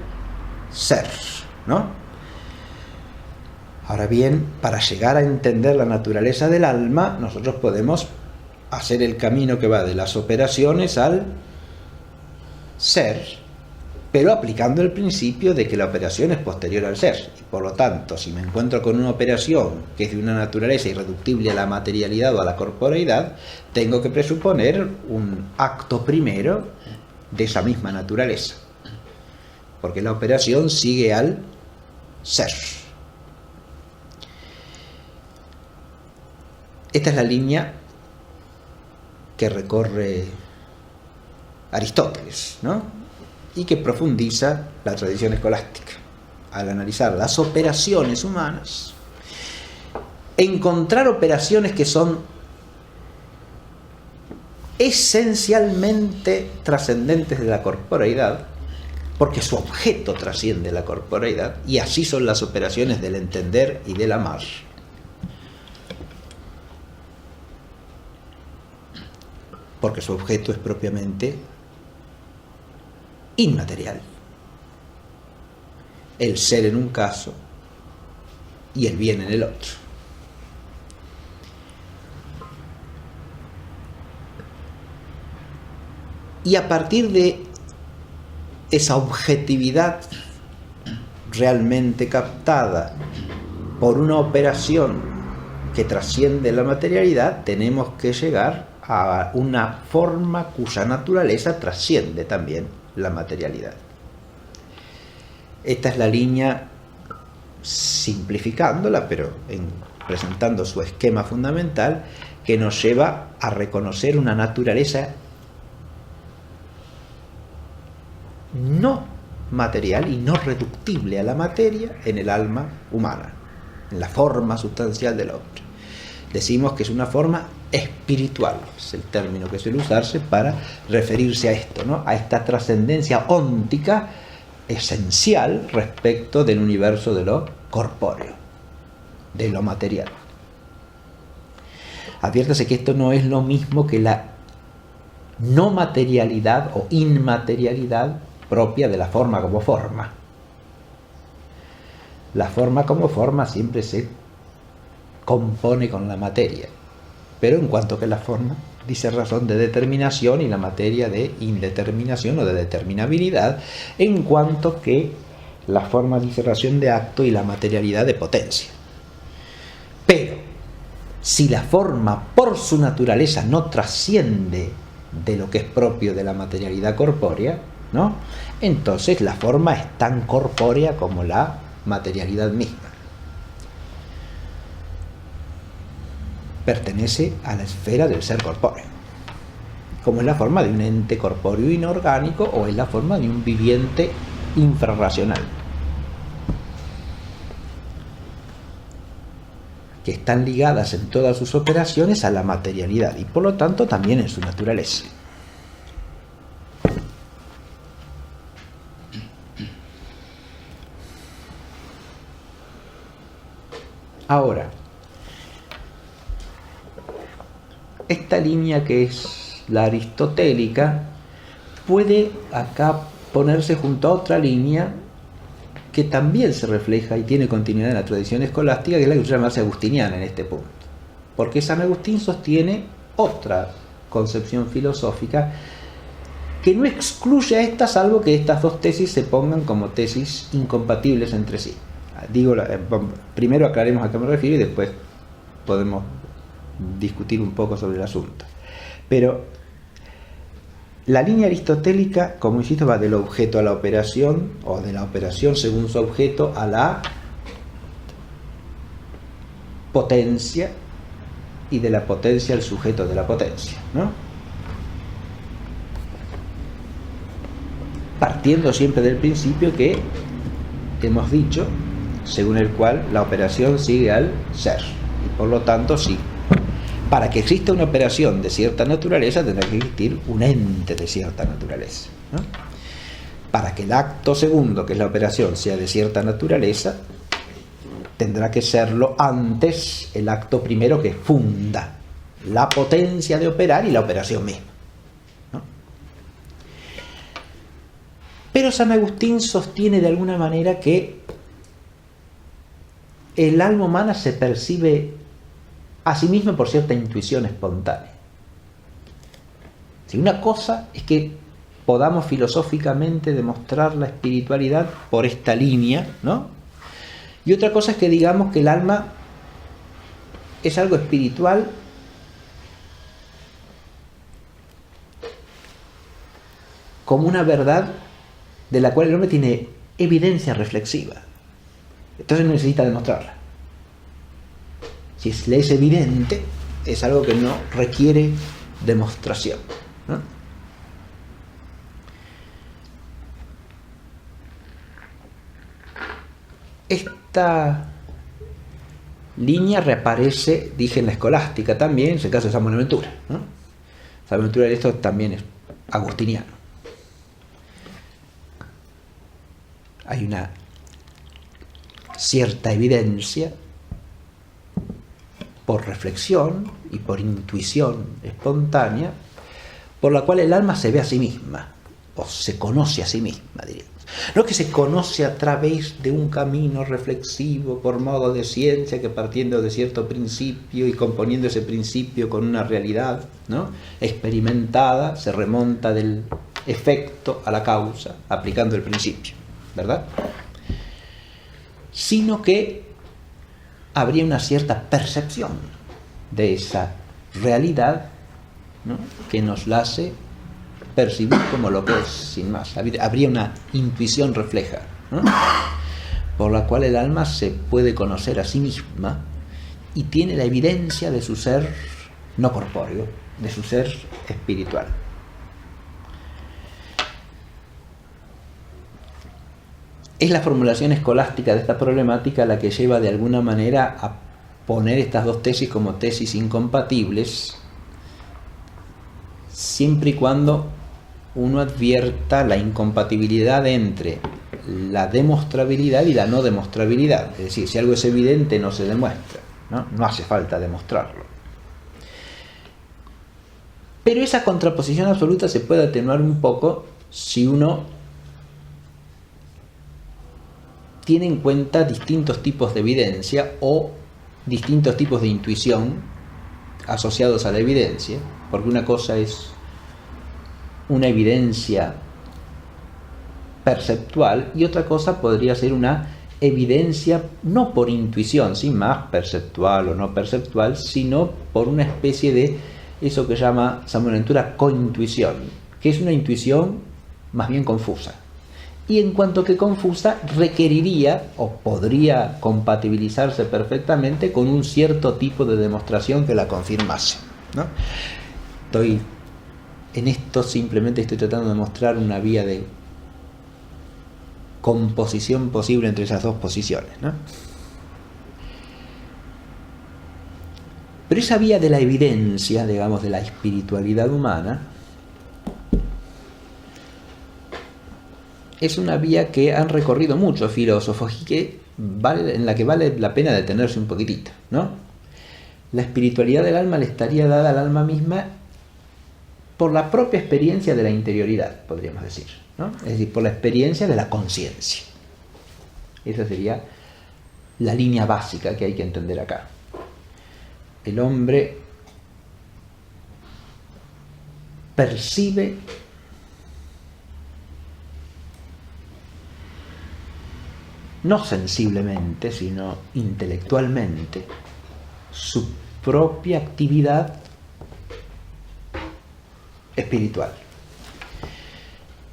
Speaker 1: ser, ¿no? Ahora bien, para llegar a entender la naturaleza del alma, nosotros podemos hacer el camino que va de las operaciones al ser, pero aplicando el principio de que la operación es posterior al ser. Y por lo tanto, si me encuentro con una operación que es de una naturaleza irreductible a la materialidad o a la corporeidad, tengo que presuponer un acto primero de esa misma naturaleza, porque la operación sigue al ser. Esta es la línea que recorre Aristóteles, ¿no? y que profundiza la tradición escolástica. Al analizar las operaciones humanas, encontrar operaciones que son esencialmente trascendentes de la corporeidad, porque su objeto trasciende la corporeidad, y así son las operaciones del entender y del amar. Porque su objeto es propiamente inmaterial. El ser en un caso y el bien en el otro. Y a partir de esa objetividad realmente captada por una operación que trasciende la materialidad, tenemos que llegar a una forma cuya naturaleza trasciende también la materialidad. Esta es la línea, simplificándola, pero presentando su esquema fundamental, que nos lleva a reconocer una naturaleza no material y no reductible a la materia en el alma humana, en la forma sustancial del hombre. Decimos que es una forma espiritual, es el término que suele usarse para referirse a esto, ¿no? A esta trascendencia óntica esencial respecto del universo de lo corpóreo, de lo material. Adviértase que esto no es lo mismo que la no materialidad o inmaterialidad propia de la forma como forma. La forma como forma siempre se compone con la materia, pero en cuanto que la forma dice razón de determinación y la materia de indeterminación o de determinabilidad, en cuanto que la forma dice razón de acto y la materialidad de potencia. Pero si la forma por su naturaleza no trasciende de lo que es propio de la materialidad corpórea, ¿no?, entonces la forma es tan corpórea como la materialidad misma. Pertenece a la esfera del ser corpóreo, como es la forma de un ente corpóreo inorgánico o es la forma de un viviente infrarracional, que están ligadas en todas sus operaciones a la materialidad y por lo tanto también en su naturaleza. Ahora, esta línea que es la aristotélica puede acá ponerse junto a otra línea que también se refleja y tiene continuidad en la tradición escolástica, que es la que suele llamarse agustiniana en este punto, porque San Agustín sostiene otra concepción filosófica que no excluye a esta, salvo que estas dos tesis se pongan como tesis incompatibles entre sí. Digo, primero aclaremos a qué me refiero y después podemos discutir un poco sobre el asunto. Pero la línea aristotélica, como insisto, va del objeto a la operación, o de la operación según su objeto a la potencia, y de la potencia al sujeto de la potencia, ¿no? Partiendo siempre del principio que hemos dicho, según el cual la operación sigue al ser, y por lo tanto sí. Para que exista una operación de cierta naturaleza tendrá que existir un ente de cierta naturaleza, ¿no? Para que el acto segundo, que es la operación, sea de cierta naturaleza, tendrá que serlo antes el acto primero, que funda la potencia de operar y la operación misma, ¿no? Pero San Agustín sostiene de alguna manera que el alma humana se percibe a sí misma por cierta intuición espontánea. Si una cosa es que podamos filosóficamente demostrar la espiritualidad por esta línea, ¿no? Y otra cosa es que digamos que el alma es algo espiritual como una verdad de la cual el hombre tiene evidencia reflexiva. Entonces no necesita demostrarla. Si le es evidente, es algo que no requiere demostración, ¿no? Esta línea reaparece, dije, en la escolástica también, en el caso de San Buenaventura, ¿no? San Buenaventura de esto también es agustiniano. Hay una cierta evidencia por reflexión y por intuición espontánea, por la cual el alma se ve a sí misma, o se conoce a sí misma, diríamos. No que se conoce a través de un camino reflexivo por modo de ciencia, que partiendo de cierto principio y componiendo ese principio con una realidad, ¿no?, experimentada, se remonta del efecto a la causa, aplicando el principio, ¿verdad? Sino que habría una cierta percepción de esa realidad, ¿no?, que nos la hace percibir como lo que es, sin más. Habría una intuición refleja, ¿no?, por la cual el alma se puede conocer a sí misma y tiene la evidencia de su ser no corpóreo, de su ser espiritual. Es la formulación escolástica de esta problemática la que lleva de alguna manera a poner estas dos tesis como tesis incompatibles, siempre y cuando uno advierta la incompatibilidad entre la demostrabilidad y la no demostrabilidad. Es decir, si algo es evidente no se demuestra, ¿no? No hace falta demostrarlo. Pero esa contraposición absoluta se puede atenuar un poco si uno tiene en cuenta distintos tipos de evidencia o distintos tipos de intuición asociados a la evidencia, porque una cosa es una evidencia perceptual y otra cosa podría ser una evidencia no por intuición, sin más, perceptual o no perceptual, sino por una especie de eso que llama San Buenaventura cointuición, que es una intuición más bien confusa. Y en cuanto que confusa, requeriría o podría compatibilizarse perfectamente con un cierto tipo de demostración que la confirmase, ¿no? En esto simplemente estoy tratando de mostrar una vía de composición posible entre esas dos posiciones, ¿no? Pero esa vía de la evidencia, digamos, de la espiritualidad humana, es una vía que han recorrido muchos filósofos y en la que vale la pena detenerse un poquitito, ¿no? La espiritualidad del alma le estaría dada al alma misma por la propia experiencia de la interioridad, podríamos decir, ¿no? Es decir, por la experiencia de la conciencia. Esa sería la línea básica que hay que entender acá. El hombre percibe no sensiblemente, sino intelectualmente, su propia actividad espiritual.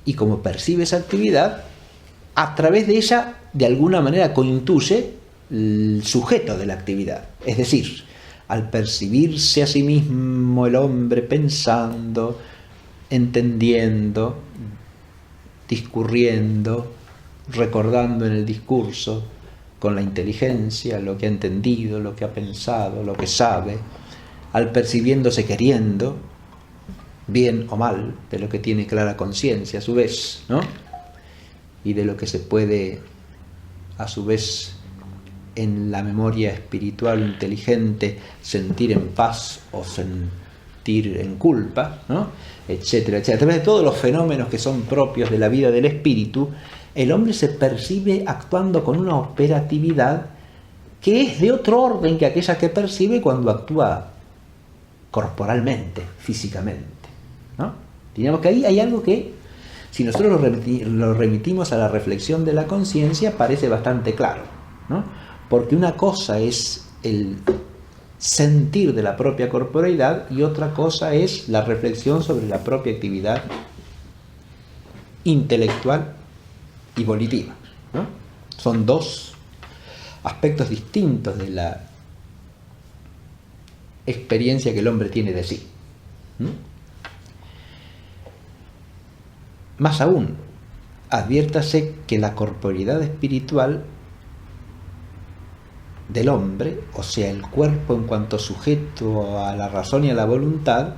Speaker 1: Y como percibe esa actividad, a través de ella, de alguna manera, cointuye el sujeto de la actividad. Es decir, al percibirse a sí mismo el hombre pensando, entendiendo, discurriendo, recordando en el discurso con la inteligencia lo que ha entendido, lo que ha pensado, lo que sabe, al percibiéndose queriendo, bien o mal, de lo que tiene clara conciencia a su vez, ¿no? Y de lo que se puede a su vez en la memoria espiritual inteligente sentir en paz o sentir en culpa, ¿no?, etcétera, etcétera. A través de todos los fenómenos que son propios de la vida del espíritu, el hombre se percibe actuando con una operatividad que es de otro orden que aquella que percibe cuando actúa corporalmente, físicamente, ¿no? Digamos que ahí hay algo que, si nosotros lo remitimos a la reflexión de la conciencia, parece bastante claro, ¿no? Porque una cosa es el sentir de la propia corporeidad y otra cosa es la reflexión sobre la propia actividad intelectual y volitiva, ¿no? Son dos aspectos distintos de la experiencia que el hombre tiene de sí. Más aún, adviértase que la corporeidad espiritual del hombre, o sea, el cuerpo en cuanto sujeto a la razón y a la voluntad,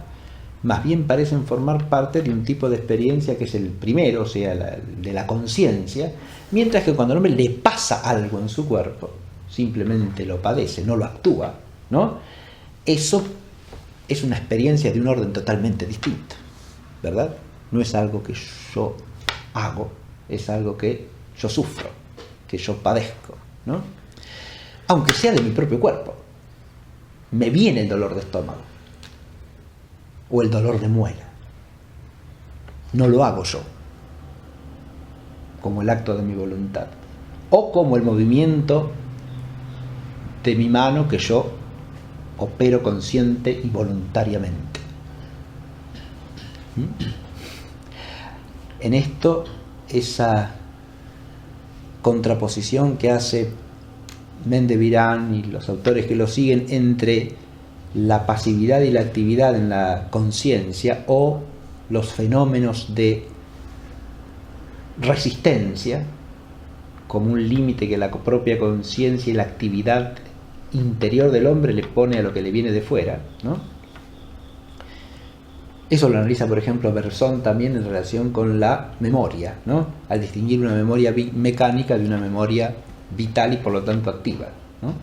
Speaker 1: más bien parecen formar parte de un tipo de experiencia que es el primero, o sea, de la conciencia, mientras que cuando al hombre le pasa algo en su cuerpo, simplemente lo padece, no lo actúa, ¿no? Eso es una experiencia de un orden totalmente distinto, ¿verdad? No es algo que yo hago, es algo que yo sufro, que yo padezco, ¿no? Aunque sea de mi propio cuerpo. Me viene el dolor de estómago o el dolor de muela. No lo hago yo, como el acto de mi voluntad, o como el movimiento de mi mano que yo opero consciente y voluntariamente. En esto, esa contraposición que hace Mendebirán y los autores que lo siguen entre la pasividad y la actividad en la conciencia, o los fenómenos de resistencia como un límite que la propia conciencia y la actividad interior del hombre le pone a lo que le viene de fuera, ¿no? Eso lo analiza, por ejemplo, Berzón también en relación con la memoria, ¿no? Al distinguir una memoria mecánica de una memoria vital y por lo tanto activa, ¿no?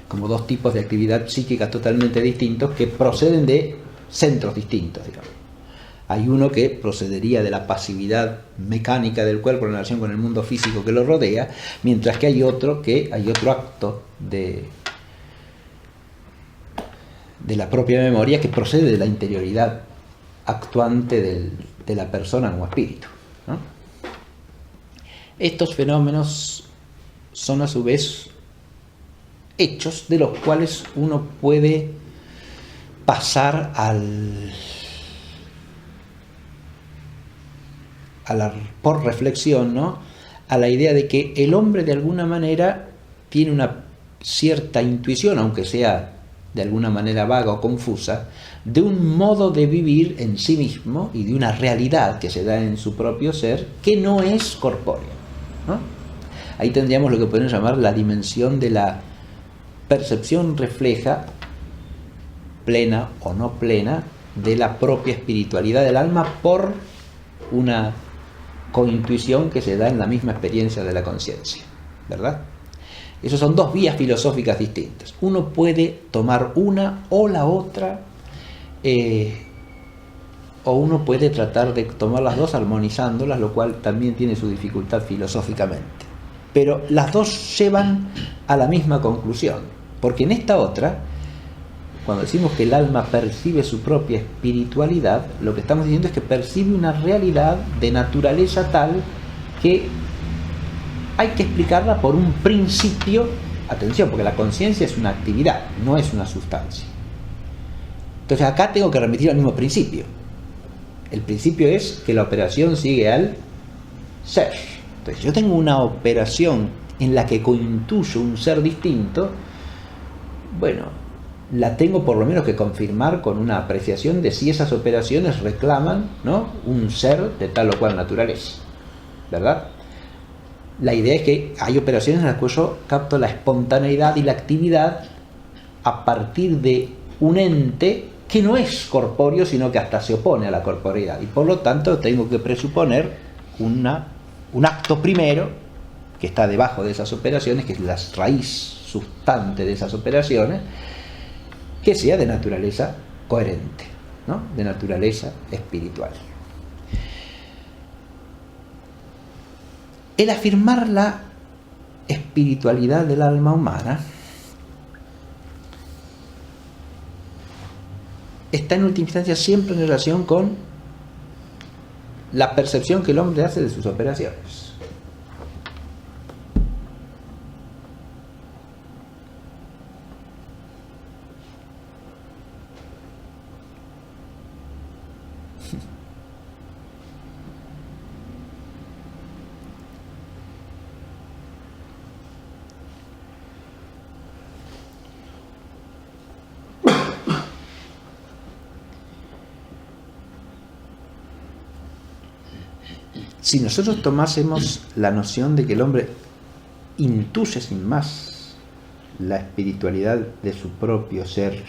Speaker 1: Como dos tipos de actividad psíquica totalmente distintos que proceden de centros distintos, digamos. Hay uno que procedería de la pasividad mecánica del cuerpo en relación con el mundo físico que lo rodea, mientras que hay otro acto de la propia memoria que procede de la interioridad actuante de la persona como espíritu, ¿no? Estos fenómenos son a su vez hechos de los cuales uno puede pasar por reflexión, ¿no?, a la idea de que el hombre de alguna manera tiene una cierta intuición, aunque sea de alguna manera vaga o confusa, de un modo de vivir en sí mismo y de una realidad que se da en su propio ser que no es corpórea, ¿no? Ahí tendríamos lo que podemos llamar la dimensión de la percepción refleja, plena o no plena, de la propia espiritualidad del alma por una cointuición que se da en la misma experiencia de la conciencia, ¿verdad? Esas son dos vías filosóficas distintas. Uno puede tomar una o la otra, o uno puede tratar de tomar las dos armonizándolas, lo cual también tiene su dificultad filosóficamente. Pero las dos llevan a la misma conclusión, porque en esta otra, cuando decimos que el alma percibe su propia espiritualidad, lo que estamos diciendo es que percibe una realidad de naturaleza tal que hay que explicarla por un principio. Atención, porque la conciencia es una actividad, no es una sustancia. Entonces acá tengo que remitir al mismo principio. El principio es que la operación sigue al ser. Entonces yo tengo una operación en la que cointuyo un ser distinto, bueno, la tengo por lo menos que confirmar con una apreciación de si esas operaciones reclaman, ¿no?, un ser de tal o cual naturaleza, ¿verdad? La idea es que hay operaciones en las que yo capto la espontaneidad y la actividad a partir de un ente que no es corpóreo, sino que hasta se opone a la corporeidad, y por lo tanto tengo que presuponer un acto primero que está debajo de esas operaciones, que es la raíz sustante de esas operaciones, que sea de naturaleza coherente, ¿no?, de naturaleza espiritual. El afirmar la espiritualidad del alma humana está en última instancia siempre en relación con la percepción que el hombre hace de sus operaciones. Si nosotros tomásemos la noción de que el hombre intuye sin más la espiritualidad de su propio ser,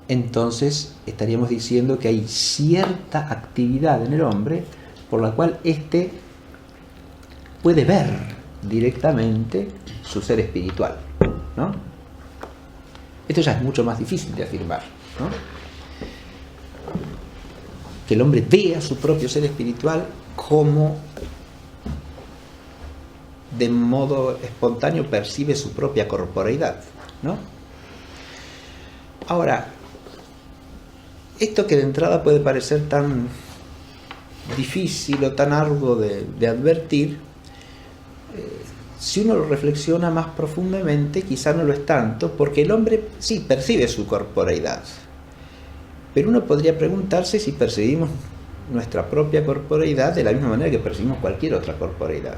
Speaker 1: entonces estaríamos diciendo que hay cierta actividad en el hombre por la cual éste puede ver directamente su ser espiritual, ¿no? Esto ya es mucho más difícil de afirmar, ¿no? Que el hombre vea su propio ser espiritual como de modo espontáneo percibe su propia corporeidad, ¿no? Ahora, esto que de entrada puede parecer tan difícil o tan arduo de advertir, si uno lo reflexiona más profundamente, quizá no lo es tanto, porque el hombre sí percibe su corporeidad, pero uno podría preguntarse si percibimos nuestra propia corporeidad de la misma manera que percibimos cualquier otra corporeidad.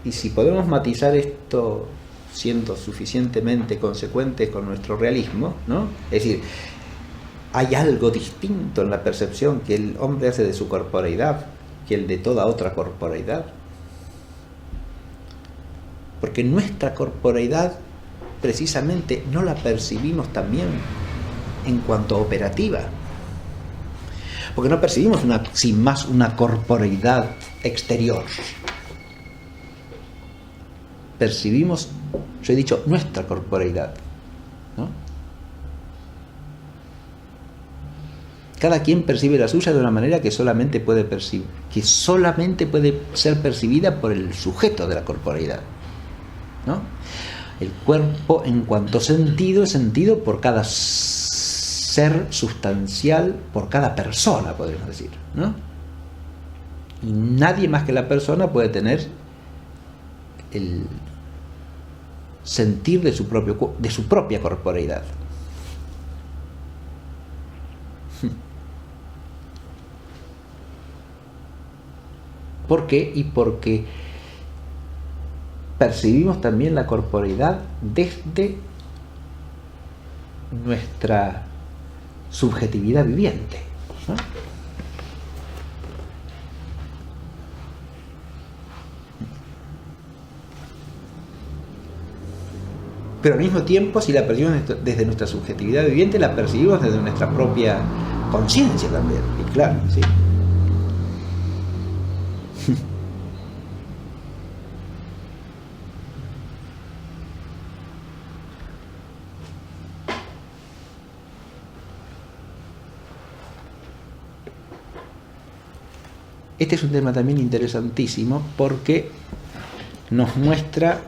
Speaker 1: Y si podemos matizar esto siendo suficientemente consecuentes con nuestro realismo, ¿no? Es decir, hay algo distinto en la percepción que el hombre hace de su corporeidad que el de toda otra corporeidad. Porque nuestra corporeidad precisamente no la percibimos también en cuanto a operativa. Porque no percibimos sin más una corporeidad exterior. Percibimos, yo he dicho, nuestra corporeidad, ¿no? Cada quien percibe la suya de una manera que solamente puede ser percibida por el sujeto de la corporeidad, ¿no? El cuerpo en cuanto sentido es sentido por cada ser sustancial, por cada persona, podríamos decir, ¿no? Y nadie más que la persona puede tener el sentir de su propia corporeidad. ¿Por qué? Y porque percibimos también la corporeidad desde nuestra subjetividad viviente, ¿no? Pero al mismo tiempo, si la percibimos desde nuestra subjetividad viviente, la percibimos desde nuestra propia conciencia también, y claro, sí. Este es un tema también interesantísimo porque nos muestra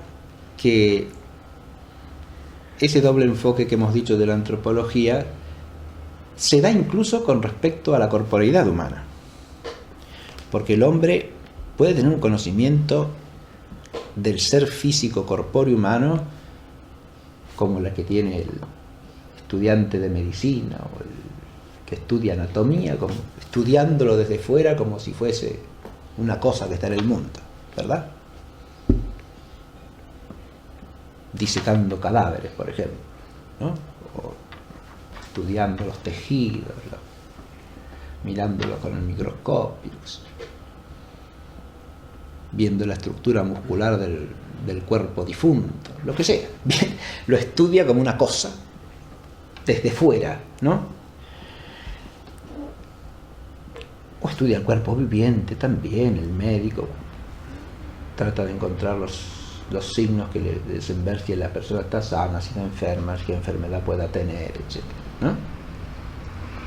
Speaker 1: que ese doble enfoque que hemos dicho de la antropología se da incluso con respecto a la corporeidad humana. Porque el hombre puede tener un conocimiento del ser físico corpóreo humano como la que tiene el estudiante de medicina o el que estudia anatomía, como estudiándolo desde fuera como si fuese una cosa que está en el mundo, ¿verdad? Disecando cadáveres, por ejemplo, ¿no? O estudiando los tejidos, mirándolos con el microscopio, viendo la estructura muscular del cuerpo difunto, lo que sea. Bien, lo estudia como una cosa, desde fuera, ¿no? O estudia el cuerpo viviente también, el médico trata de encontrar los signos que le dicen si la persona está sana, si está enferma, qué enfermedad pueda tener, etc., ¿no?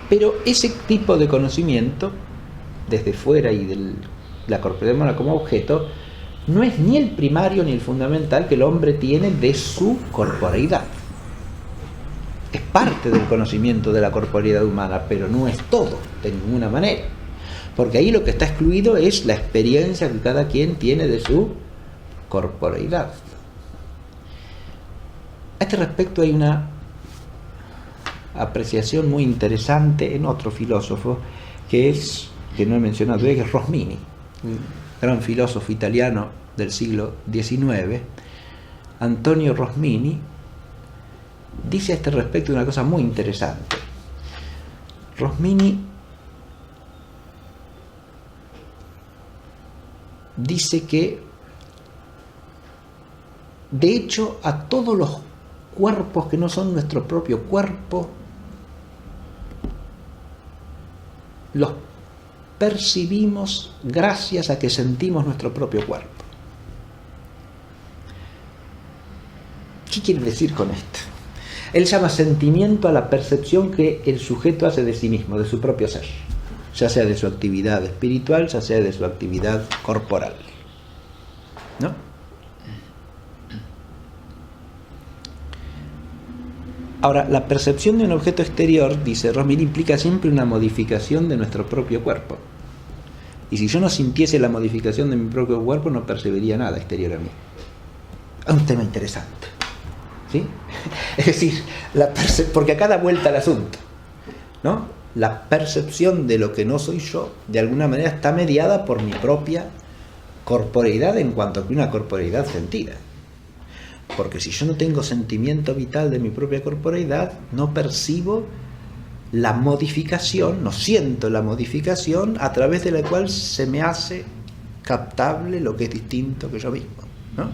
Speaker 1: Pero ese tipo de conocimiento, desde fuera y de la corporeidad humana como objeto, no es ni el primario ni el fundamental que el hombre tiene de su corporeidad. Es parte del conocimiento de la corporeidad humana, pero no es todo, de ninguna manera. Porque ahí lo que está excluido es la experiencia que cada quien tiene de su corporeidad. A este respecto hay una apreciación muy interesante en otro filósofo que no he mencionado, que es Rosmini, un gran filósofo italiano del siglo XIX. Antonio Rosmini dice a este respecto una cosa muy interesante. Rosmini dice que De hecho, a todos los cuerpos que no son nuestro propio cuerpo, los percibimos gracias a que sentimos nuestro propio cuerpo. ¿Qué quiere decir con esto? Él llama sentimiento a la percepción que el sujeto hace de sí mismo, de su propio ser, ya sea de su actividad espiritual, ya sea de su actividad corporal, ¿no? Ahora, la percepción de un objeto exterior, dice Rosmil, implica siempre una modificación de nuestro propio cuerpo. Y si yo no sintiese la modificación de mi propio cuerpo, no percibiría nada exterior a mí. Es un tema interesante, ¿sí? Es decir, porque acá da vuelta al asunto, ¿no? La percepción de lo que no soy yo, de alguna manera, está mediada por mi propia corporeidad en cuanto a que una corporeidad sentida. Porque si yo no tengo sentimiento vital de mi propia corporeidad, no percibo la modificación, no siento la modificación a través de la cual se me hace captable lo que es distinto que yo mismo, ¿no?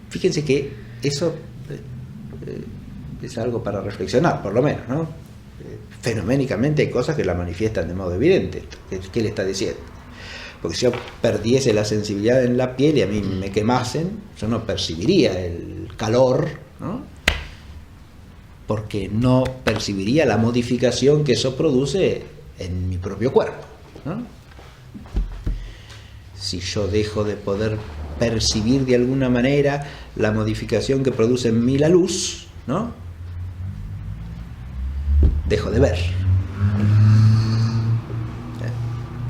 Speaker 1: Fíjense que eso es algo para reflexionar, por lo menos, ¿no? Fenoménicamente hay cosas que la manifiestan de modo evidente. ¿Qué le está diciendo? Porque si yo perdiese la sensibilidad en la piel y a mí me quemasen, yo no percibiría el calor, ¿no? Porque no percibiría la modificación que eso produce en mi propio cuerpo, ¿no? Si yo dejo de poder percibir de alguna manera la modificación que produce en mí la luz, ¿no? Dejo de ver.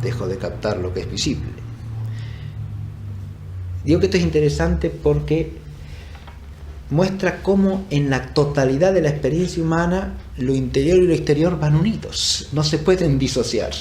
Speaker 1: Dejo de captar lo que es visible. Digo que esto es interesante porque muestra cómo en la totalidad de la experiencia humana lo interior y lo exterior van unidos, no se pueden disociar.